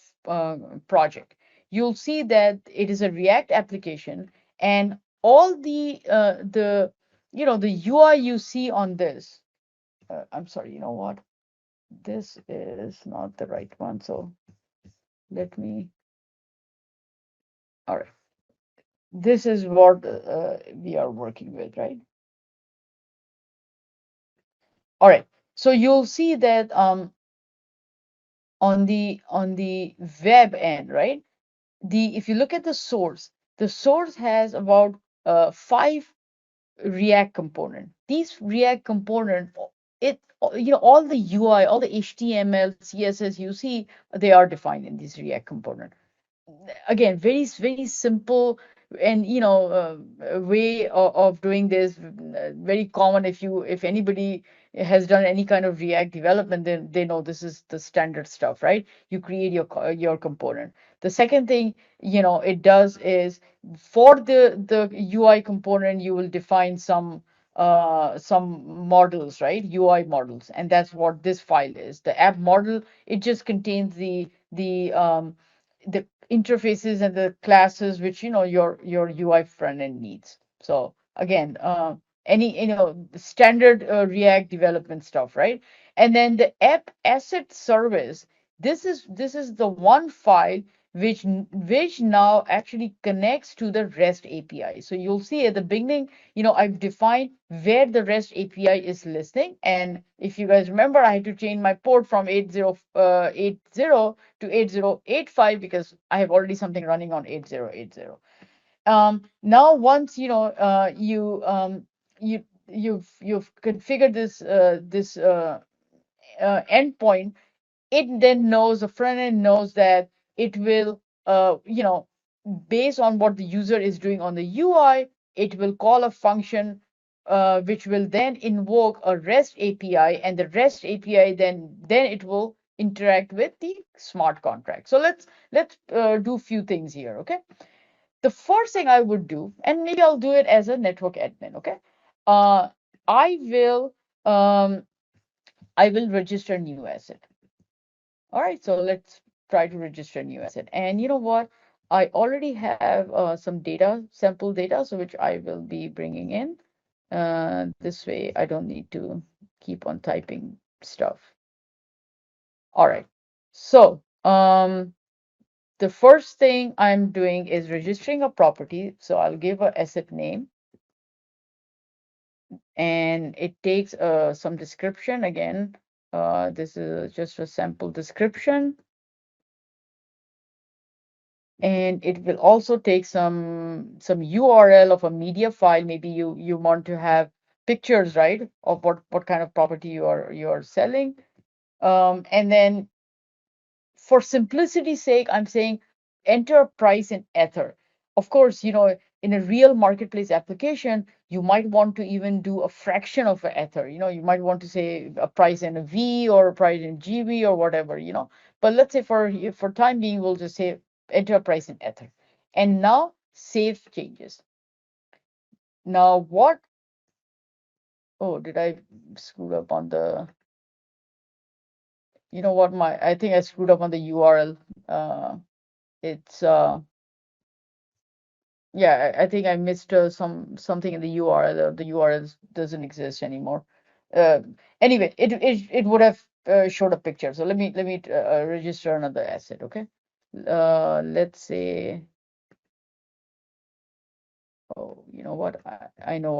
project, you'll see that it is a React application, and all the UI you see on this. I'm sorry, you know what? This is not the right one, so let me. All right, this is what we are working with, right? All right, so you'll see that on the web end, right? If you look at the source has about five React component. These React component, all the UI, all the HTML, CSS you see, they are defined in this React component. Again, very simple, and a way of doing this, very common. If anybody has done any kind of React development, then they know this is the standard stuff, right? You create your component. The second thing it does is, for the UI component, you will define some models, right? UI models, and that's what this file is. The app model, it just contains the interfaces and the classes which your UI front end needs. So again, any standard React development stuff, right? And then the app asset service. This is the one file which now actually connects to the REST API. So you'll see at the beginning, I've defined where the REST API is listening. And if you guys remember, I had to change my port from 8080 to 8085 because I have already something running on 8080. Now once you've configured this endpoint, it then knows, the front end knows that it will, based on what the user is doing on the UI, it will call a function which will then invoke a REST API, and the REST API then it will interact with the smart contract. So let's do a few things here, okay? The first thing I would do, and maybe I'll do it as a network admin, okay? Uh, I will um, I will register new asset. All right, so let's try to register a new asset. And you know what? I already have some data, sample data, so which I will be bringing in. This way, I don't need to keep on typing stuff. All right. So the first thing I'm doing is registering a property. So I'll give a asset name, and it takes some description again. This is just a sample description. And it will also take some URL of a media file. Maybe you want to have pictures, right, of what kind of property you are selling. And then for simplicity's sake, I'm saying enter a price in Ether. Of course, in a real marketplace application, you might want to even do a fraction of a Ether. You might want to say a price in a V or a price in GB or whatever. But let's say for time being, we'll just say enter a price in Ether. And now save changes. Now what? Oh, did I screw up on the? You know what? I think I screwed up on the URL. It's Yeah, I think I missed something in the URL. The URL doesn't exist anymore. Uh, anyway, it would have showed a picture. So let me register another asset. Okay. Let's say. Oh, you know what? I know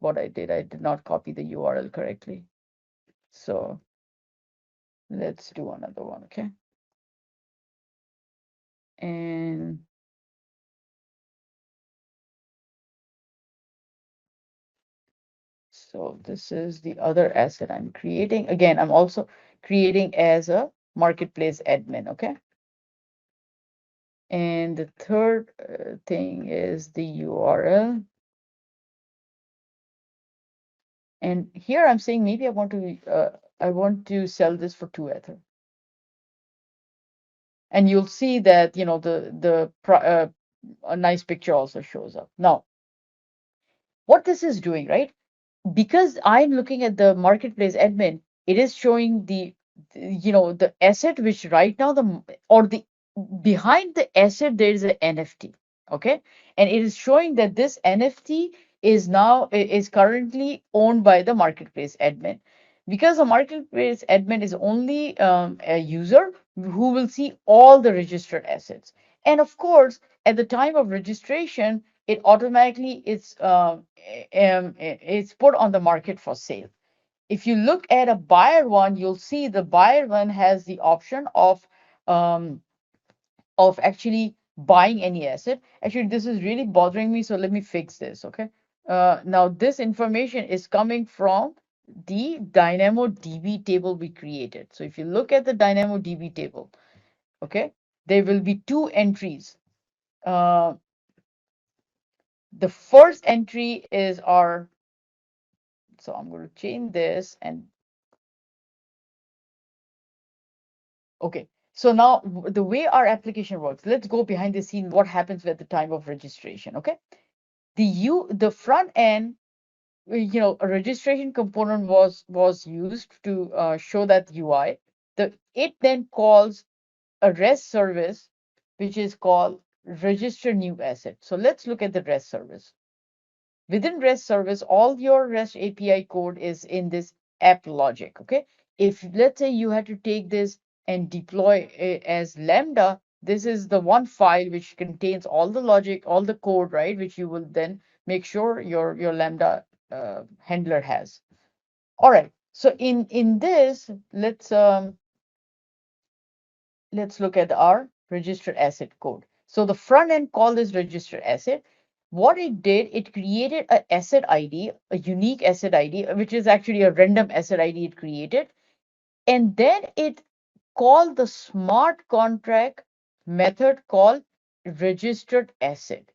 what I did. I did not copy the URL correctly. So let's do another one. Okay. And so this is the other asset I'm creating. Again, I'm also creating as a marketplace admin. Okay. And the third thing is the URL. And here I'm saying maybe I want to sell this for 2 Ether. And you'll see that a nice picture also shows up. Now, what this is doing, right? Because I'm looking at the marketplace admin, it is showing the the asset which right now the behind the asset there is an NFT, okay, and it is showing that this NFT is currently owned by the marketplace admin, because the marketplace admin is only a user who will see all the registered assets, and of course at the time of registration it automatically it's put on the market for sale. If you look at a buyer one, you'll see the buyer one has the option um, of actually buying any asset. Actually, this is really bothering me, so let me fix this. Okay. Now this information is coming from the DynamoDB table we created. So if you look at the DynamoDB table, okay, there will be two entries. Uh, the first entry is our. So I'm going to change this and okay, so now the way our application works, let's go behind the scene, what happens at the time of registration, okay? The front end, a registration component was used to show that UI. It then calls a REST service, which is called register new asset. So let's look at the REST service. Within REST service, all your REST API code is in this app logic, okay? If let's say you had to take this and deploy it as Lambda, this is the one file which contains all the logic, all the code, right? Which you will then make sure your Lambda handler has. All right. So in this, let's look at our registered asset code. So the front end called this registered asset. What it did, it created an asset ID, a unique asset ID, which is actually a random asset ID it created. And then it called the smart contract method called registered asset.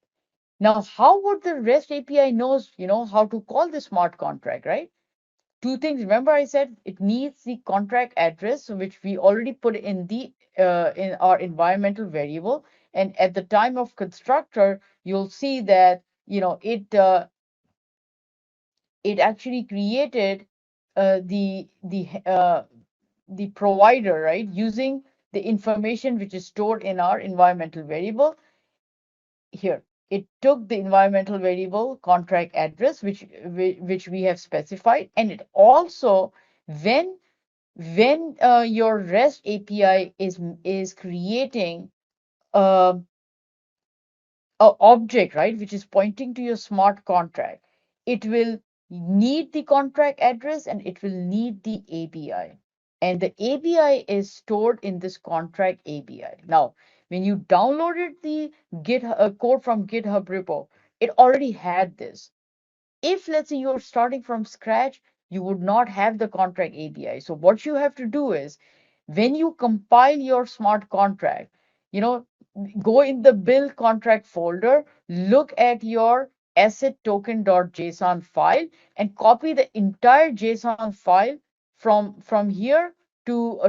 Now, how would the REST API knows, how to call the smart contract, right? Two things. Remember, I said it needs the contract address, which we already put in our environmental variable. And at the time of constructor, you'll see that it actually created the provider, right, using the information which is stored in our environmental variable. Here it took the environmental variable contract address which we have specified, and it also when your REST API is creating a, a object, right, which is pointing to your smart contract, it will need the contract address and it will need the ABI. And the ABI is stored in this contract ABI. Now, when you downloaded the code from GitHub repo, it already had this. If let's say you're starting from scratch, you would not have the contract ABI. So what you have to do is when you compile your smart contract, you know, go in the build contract folder, look at your asset token.json file and copy the entire JSON file from here to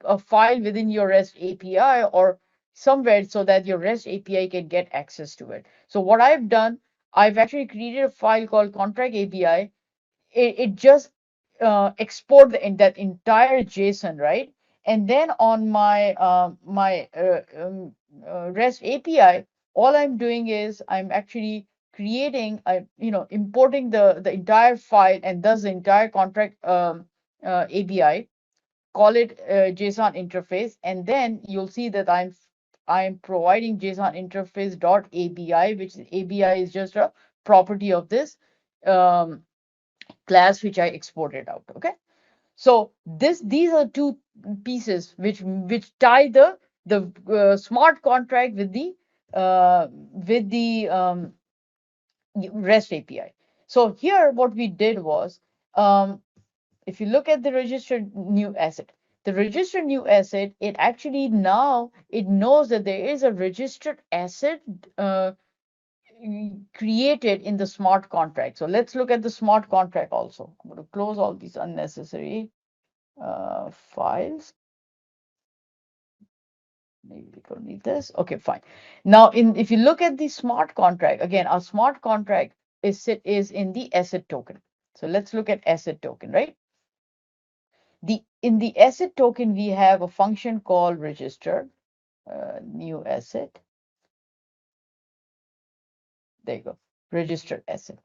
a file within your REST API or somewhere so that your REST API can get access to it. So what I've done, I've actually created a file called contract API. It just export that entire JSON, right? And then on my REST API, all I'm doing is I'm actually creating, importing the entire file and thus the entire contract API, call it JSON interface, and then you'll see that I'm providing JSON interface dot ABI, which ABI is just a property of this class which I exported out. Okay, so these are two pieces which tie the smart contract with the REST API. So here what we did was, if you look at the registered new asset, the registered new asset, it actually now it knows that there is a registered asset created in the smart contract. So let's look at the smart contract also. I'm going to close all these unnecessary files. Maybe we don't need this. Okay, fine. Now, if you look at the smart contract, again, our smart contract is in the asset token. So let's look at asset token, right? The in the asset token, we have a function called register, new asset. There you go, registered asset.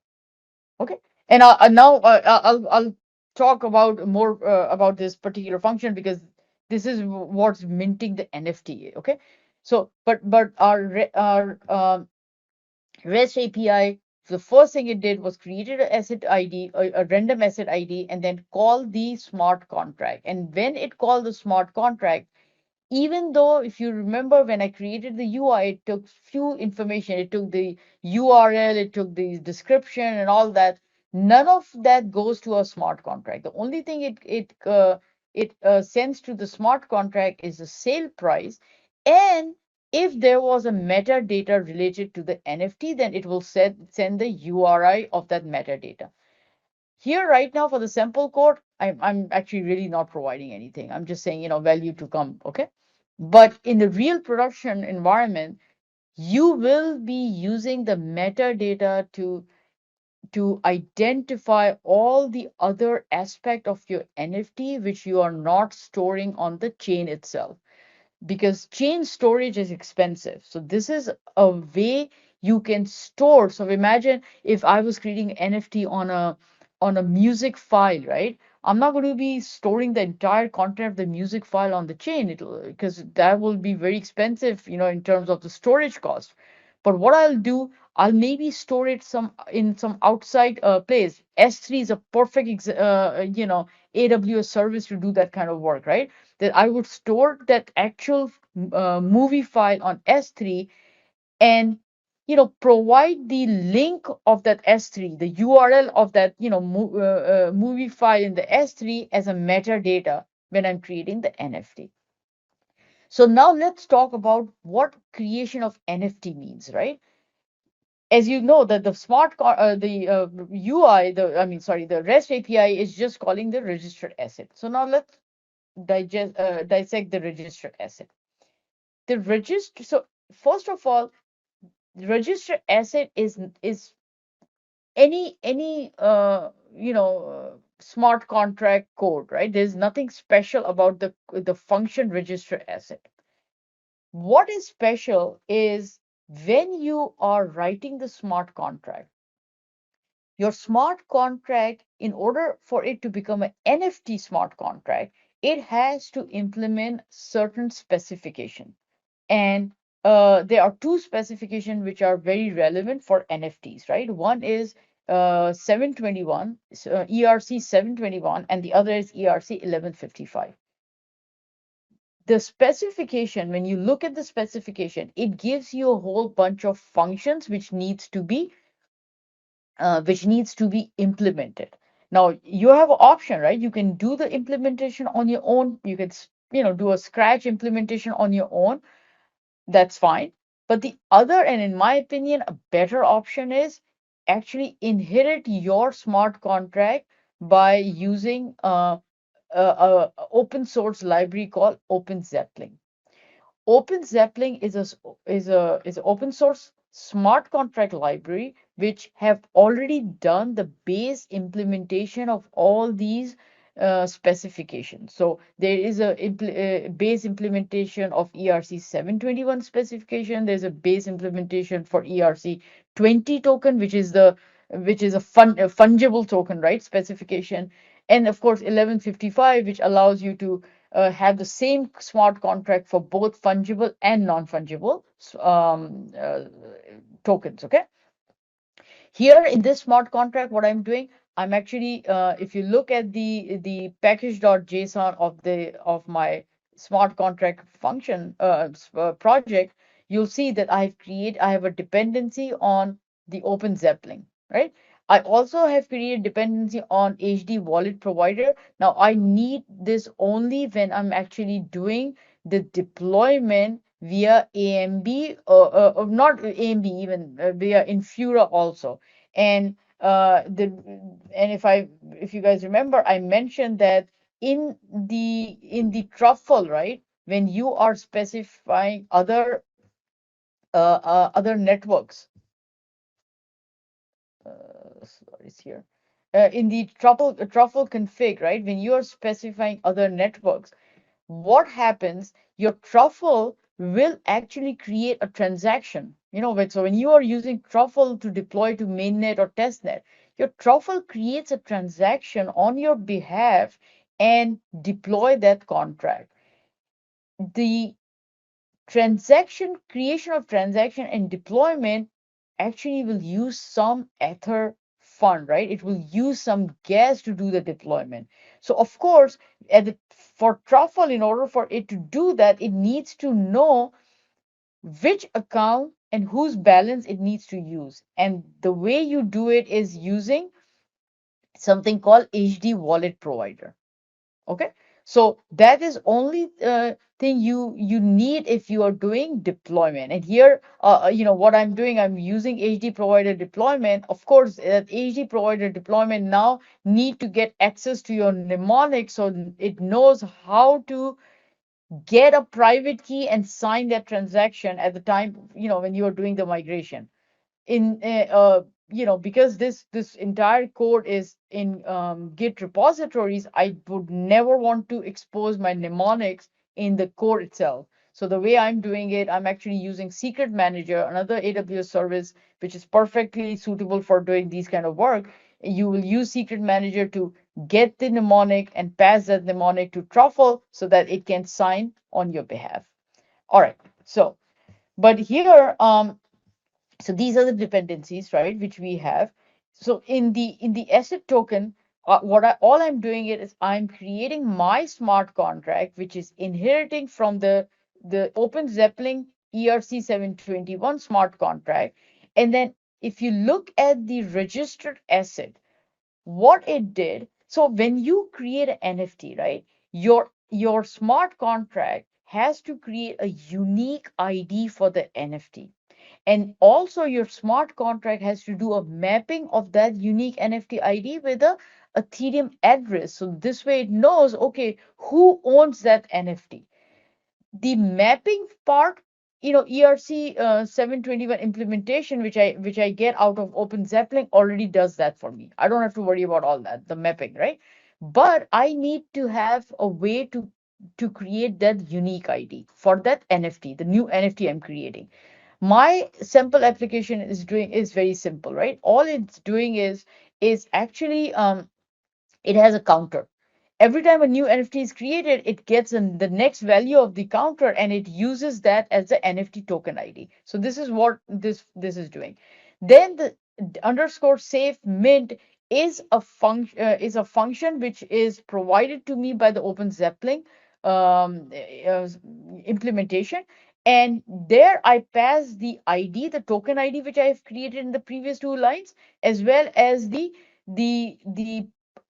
Okay, and now I'll talk about more about this particular function because this is what's minting the NFT. Okay, so but our REST API, the first thing it did was created an asset ID, a random asset ID, and then call the smart contract. And when it called the smart contract, even though if you remember when I created the UI, it took few information. It took the URL, it took the description and all that. None of that goes to a smart contract. The only thing it sends to the smart contract is the sale price, and if there was a metadata related to the NFT, then it will send the URI of that metadata. Here right now for the sample code, I'm actually really not providing anything. I'm just saying, value to come, okay? But in the real production environment, you will be using the metadata to identify all the other aspect of your NFT which you are not storing on the chain itself, because chain storage is expensive. So this is a way you can store. So imagine if I was creating NFT on a music file, right? I'm not going to be storing the entire content of the music file on the chain. It'll, because that will be very expensive, in terms of the storage cost. But what I'll do, I'll maybe store it in some outside place. S3 is a perfect AWS service to do that kind of work, right? That I would store that actual movie file on S3, and provide the link of that S3, the URL of that movie file in the S3 as a metadata when I'm creating the NFT. So now let's talk about what creation of NFT means, right? As you know that the UI, the REST API is just calling the registered asset. So now let's dissect the registered asset. The register. So first of all, the registered asset is any smart contract code, right? There's nothing special about the function register asset. What is special is when you are writing the smart contract, your smart contract, in order for it to become an NFT smart contract, it has to implement certain specification. And there are two specifications which are very relevant for NFTs, right? One is 721, ERC 721, and the other is ERC 1155. The specification, when you look at the specification, it gives you a whole bunch of functions which needs to be implemented. Now you have an option, right? You can do the implementation on your own. You can do a scratch implementation on your own. That's fine. But the other, and in my opinion, a better option is actually inherit your smart contract by using a open source library called OpenZeppelin. OpenZeppelin is an open source smart contract library which have already done the base implementation of all these specifications. So there is a base implementation of ERC 721 specification. There's a base implementation for ERC 20 token, which is a fungible token, right? Specification, and of course 1155, which allows you to have the same smart contract for both fungible and non-fungible tokens. Okay. Here in this smart contract, what I'm doing, I'm actually, if you look at the package.json of my smart contract function project, you'll see that I have a dependency on the OpenZeppelin, right? I also have created dependency on HD wallet provider. Now I need this only when I'm actually doing the deployment via AMB, or not AMB even, via Infura also. And if you guys remember, I mentioned that in the truffle, right? When you are specifying other networks, sorry, it's here. in the truffle config, right? When you are specifying other networks, what happens, your truffle will actually create a transaction. So when you are using truffle to deploy to mainnet or testnet, your truffle creates a transaction on your behalf and deploy that contract. The creation of transaction and deployment actually will use some ether fund, right? It will use some gas to do the deployment. So of course, for truffle, in order for it to do that, it needs to know which account and whose balance it needs to use. And the way you do it is using something called HD wallet provider. Okay, so that is only thing you need if you are doing deployment. And here, what I'm doing, I'm using HD provider deployment. Of course, HD provider deployment now need to get access to your mnemonic, so it knows how to get a private key and sign that transaction at the time, when you are doing the migration. Because this entire code is in Git repositories, I would never want to expose my mnemonics in the code itself. So the way I'm doing it, I'm actually using Secret Manager, another AWS service, which is perfectly suitable for doing these kind of work. You will use Secret Manager to get the mnemonic and pass that mnemonic to Truffle so that it can sign on your behalf. All right. But here, so these are the dependencies, right, which we have. So in the asset token, all I'm doing it is I'm creating my smart contract, which is inheriting from the Open Zeppelin ERC-721 smart contract. And then if you look at the registered asset, what it did, so when you create an NFT, right, your smart contract has to create a unique ID for the NFT. And also your smart contract has to do a mapping of that unique NFT ID with a Ethereum address. So this way it knows, okay, who owns that NFT. The mapping part, ERC 721 implementation, which I get out of Open Zeppelin, already does that for me. I don't have to worry about all that, the mapping, right? But I need to have a way to create that unique ID for that NFT, the new NFT I'm creating. My sample application is very simple, right? All it's doing is actually it has a counter. Every time a new NFT is created, it gets the next value of the counter and it uses that as the NFT token ID. So this is what this is doing. Then the underscore safe mint is a function which is provided to me by the Open Zeppelin implementation. And there I pass the ID, the token ID, which I have created in the previous two lines, as well as the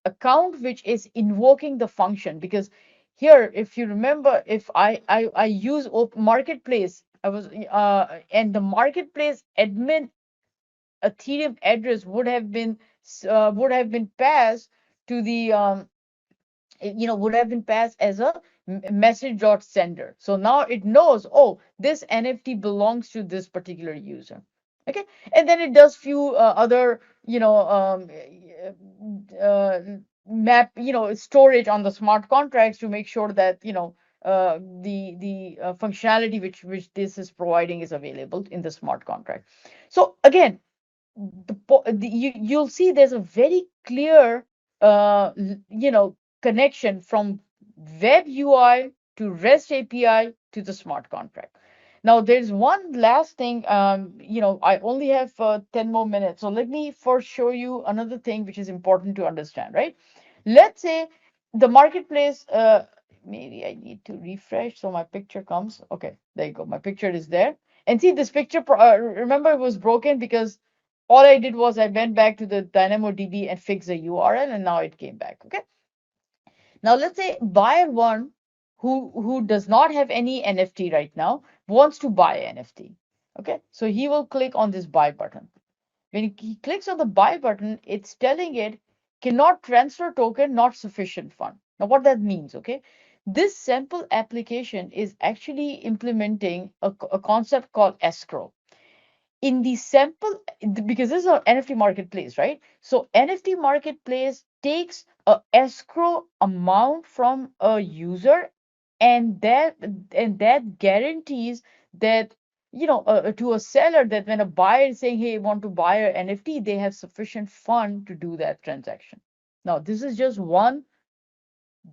account which is invoking the function. Because here, if you remember, if I use marketplace, and the marketplace admin Ethereum address would have been passed to the would have been passed as a message dot sender. So now it knows, oh, this NFT belongs to this particular user. Okay, and then it does few other uh, map storage on the smart contracts to make sure that the functionality which this is providing is available in the smart contract. So again, you'll see there's a very clear connection from web UI to REST API to the smart contract. Now there's one last thing. I only have 10 more minutes, so let me first show you another thing which is important to understand, right? Let's say the marketplace, maybe I need to refresh so my picture comes. Okay, there you go, my picture is there. And see, this picture, remember, it was broken because all I did was I went back to the DynamoDB and fixed the URL, and now it came back. Okay. Now let's say buyer one, who does not have any NFT right now, wants to buy NFT. Okay. So he will click on this buy button. When he clicks on the buy button, it's telling it cannot transfer token, not sufficient fund. Now what that means, okay? This simple application is actually implementing a concept called escrow. in the sample, because this is an NFT marketplace, right? So NFT marketplace takes a escrow amount from a user, and that guarantees that, to a seller, that when a buyer is saying, hey, I want to buy an NFT, they have sufficient fund to do that transaction. Now, this is just one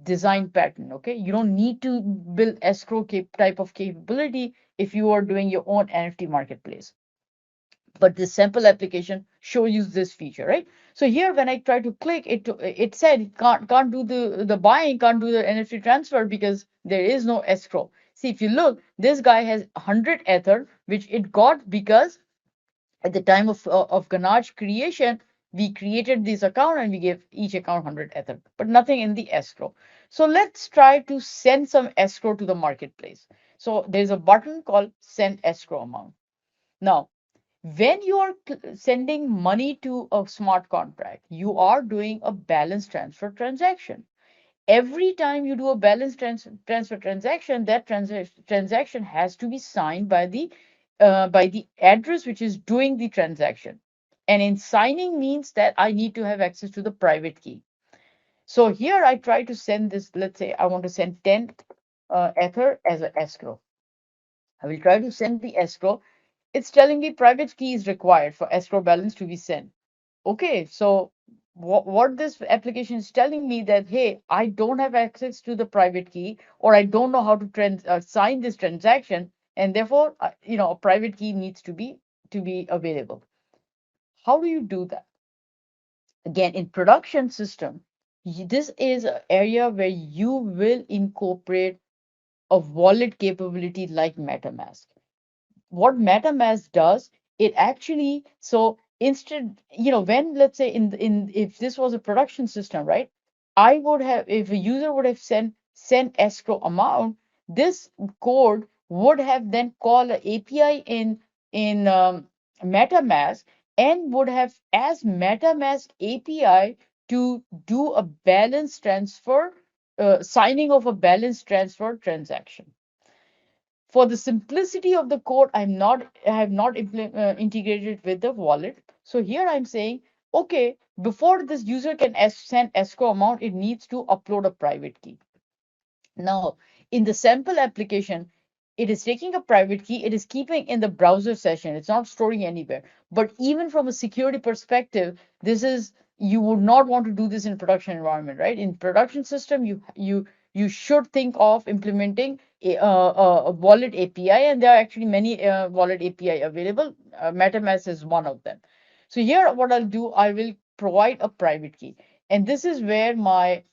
design pattern. Okay, you don't need to build escrow type of capability if you are doing your own NFT marketplace, but this sample application shows you this feature, right? So here, when I try to click it, it said it can't do the buying, can't do the NFT transfer because there is no escrow. See, if you look, this guy has 100 ether, which it got because at the time of Ganaj creation, we created this account and we gave each account 100 ether, but nothing in the escrow. So let's try to send some escrow to the marketplace. So there's a button called send escrow amount. Now, when you are sending money to a smart contract, you are doing a balance transfer transaction. Every time you do a balance transfer transaction, that transaction has to be signed by the address which is doing the transaction. And in signing means that I need to have access to the private key. So here I try to send this. Let's say I want to send 10 ether as an escrow. I will try to send the escrow. It's telling me private key is required for escrow balance to be sent. Okay, so what this application is telling me that, hey, I don't have access to the private key, or I don't know how to sign this transaction, and therefore, a private key needs to be available. How do you do that? Again, in production system, this is an area where you will incorporate a wallet capability like MetaMask. What MetaMask does, it actually, so instead, when, let's say, in if this was a production system, right? I would have, if a user would have sent escrow amount, this code would have then called an API in MetaMask, and would have as MetaMask API to do a balance transfer, signing of a balance transfer transaction. For the simplicity of the code, I have not integrated with the wallet. So here I'm saying, okay, before this user can send escrow amount, it needs to upload a private key. Now, in the sample application, it is taking a private key, it is keeping in the browser session, it's not storing anywhere. But even from a security perspective, this is, you would not want to do this in production environment, right? In production system, you should think of implementing a wallet API, and there are actually many wallet API available. MetaMask is one of them. So here, what I'll do, I will provide a private key, and this is where my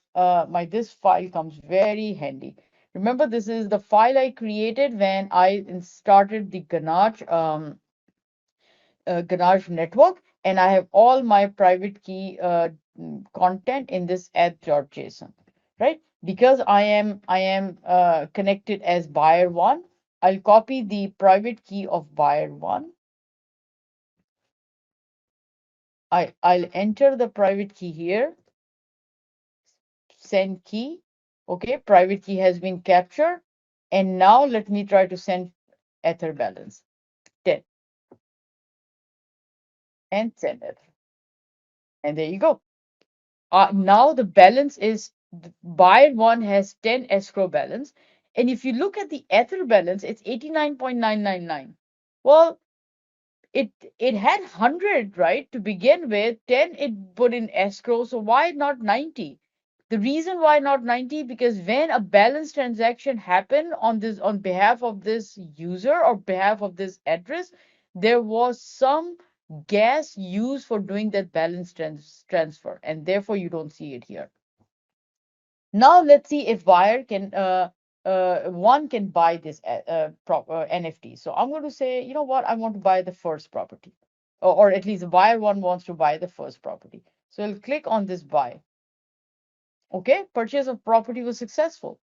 this file comes very handy. Remember, this is the file I created when I started the Ganaj network, and I have all my private key content in this add.json, right? Because I am connected as buyer one, I'll copy the private key of buyer one. I'll enter the private key here, send key. Okay, private key has been captured. And now let me try to send Ether balance 10 and send it. And there you go. Now the balance is, buyer one has 10 escrow balance. And if you look at the Ether balance, it's 89.999. Well, it had 100, right, to begin with. 10 it put in escrow, so why not 90? The reason why not 90, because when a balance transaction happened on behalf of this user or behalf of this address, there was some gas used for doing that balance transfer, and therefore you don't see it here. Now let's see if buyer can one can buy this NFT. So I'm going to say, you know what, I want to buy the first property, or at least the buyer one wants to buy the first property. So I'll click on this buy. Okay, purchase of property was successful.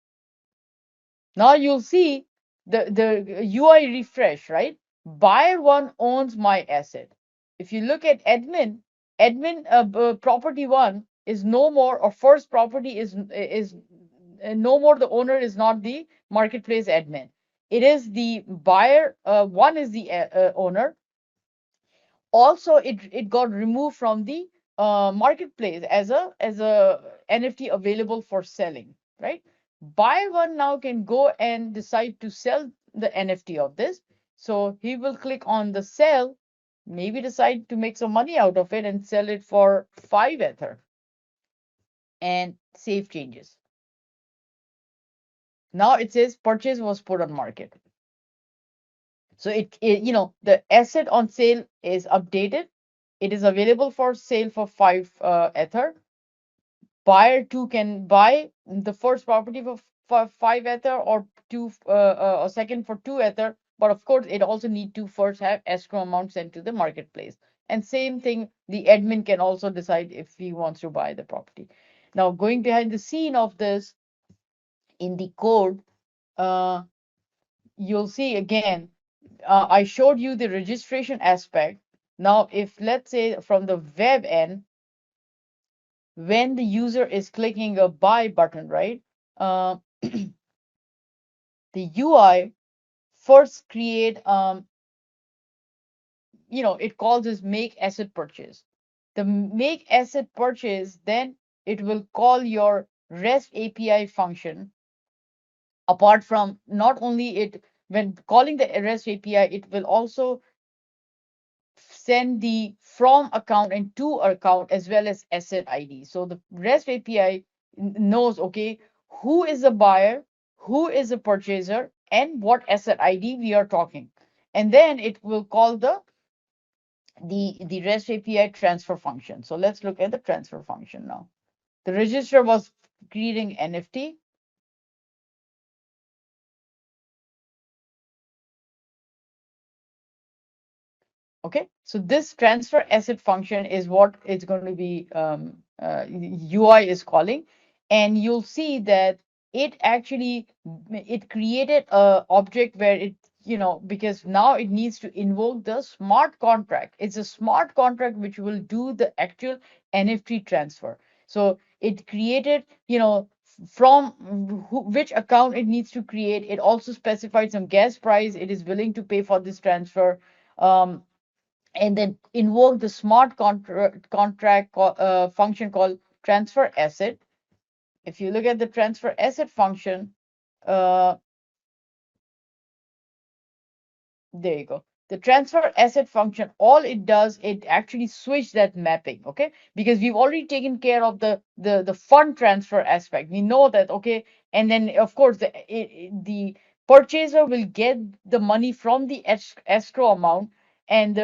Now you'll see the UI refresh, right? Buyer one owns my asset. If you look at admin property one is no more, or first property is no more. The owner is not the marketplace admin. It is the buyer one is the owner. Also, it got removed from the marketplace as a NFT available for selling, right? Buyer one now can go and decide to sell the NFT of this. So he will click on the sell, maybe decide to make some money out of it and sell it for 5 Ether and save changes. Now it says purchase was put on market. So the asset on sale is updated. It is available for sale for 5 Ether. Buyer 2 can buy the first property for 5 Ether or or second for 2 Ether. But of course, it also need to first have escrow amount sent to the marketplace. And same thing, the admin can also decide if he wants to buy the property. Now, going behind the scene of this in the code, uh, you'll see again, I showed you the registration aspect. Now, if let's say from the web end, when the user is clicking a buy button, right? The UI first create, it calls this make asset purchase. The make asset purchase, then it will call your REST API function. Apart from not only it, when calling the REST API, it will also send the from account and to account as well as asset ID. So the REST API knows, okay, who is the buyer, who is the purchaser, and what asset ID we are talking. And then it will call the REST API transfer function. So let's look at the transfer function now. The register was creating NFT. Okay, so this transfer asset function is what it's going to be UI is calling, and you'll see that it actually it created a object where it because now it needs to invoke the smart contract. It's a smart contract which will do the actual NFT transfer. So it created from which account it needs to create. It also specified some gas price it is willing to pay for this transfer. And then invoke the smart contract function called transfer asset. If you look at the transfer asset function, uh, there you go. The transfer asset function, all it does, it actually switch that mapping, okay? Because we've already taken care of the fund transfer aspect. We know that, okay? And then of course the purchaser will get the money from the escrow amount, and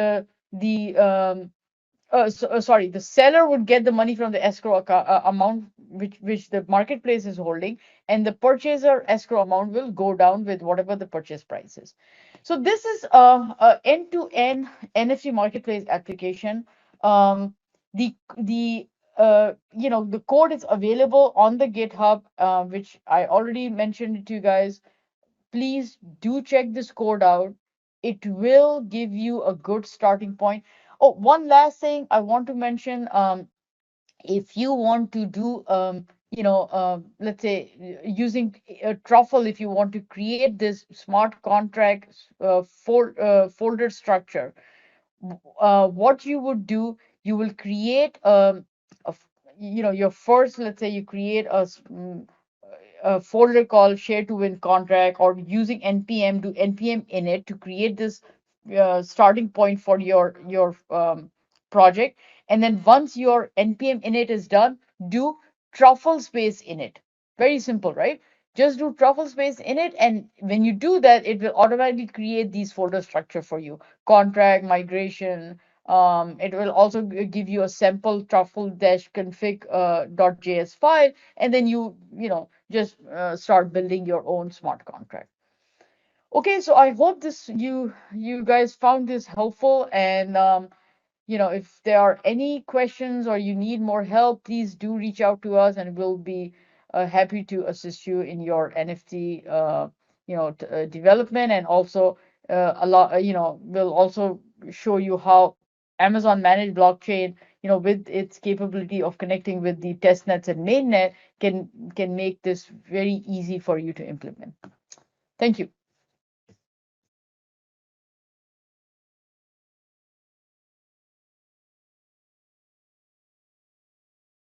sorry, the seller would get the money from the escrow amount which the marketplace is holding, and the purchaser escrow amount will go down with whatever the purchase price is. So this is a end-to-end NFT marketplace application. The code is available on the GitHub, which I already mentioned to you guys. Please do check this code out. It will give you a good starting point. Oh, one last thing I want to mention. If you want to do, let's say using a truffle, if you want to create this smart contract folder structure, what you would do, you will create your first, let's say you create a folder called share to win contract, or using npm, do npm init to create this starting point for your project. And then once your npm init is done, do truffle space init. Very simple, right? Just do truffle space init, and when you do that, it will automatically create these folder structure for you: contract, migration. It will also give you a sample truffle dash config .js file, and then just start building your own smart contract. Okay, so I hope this you guys found this helpful, and if there are any questions or you need more help, please do reach out to us, and we'll be happy to assist you in your NFT development. And also we'll also show you how Amazon managed blockchain, with its capability of connecting with the test nets and mainnet, can make this very easy for you to implement. Thank you.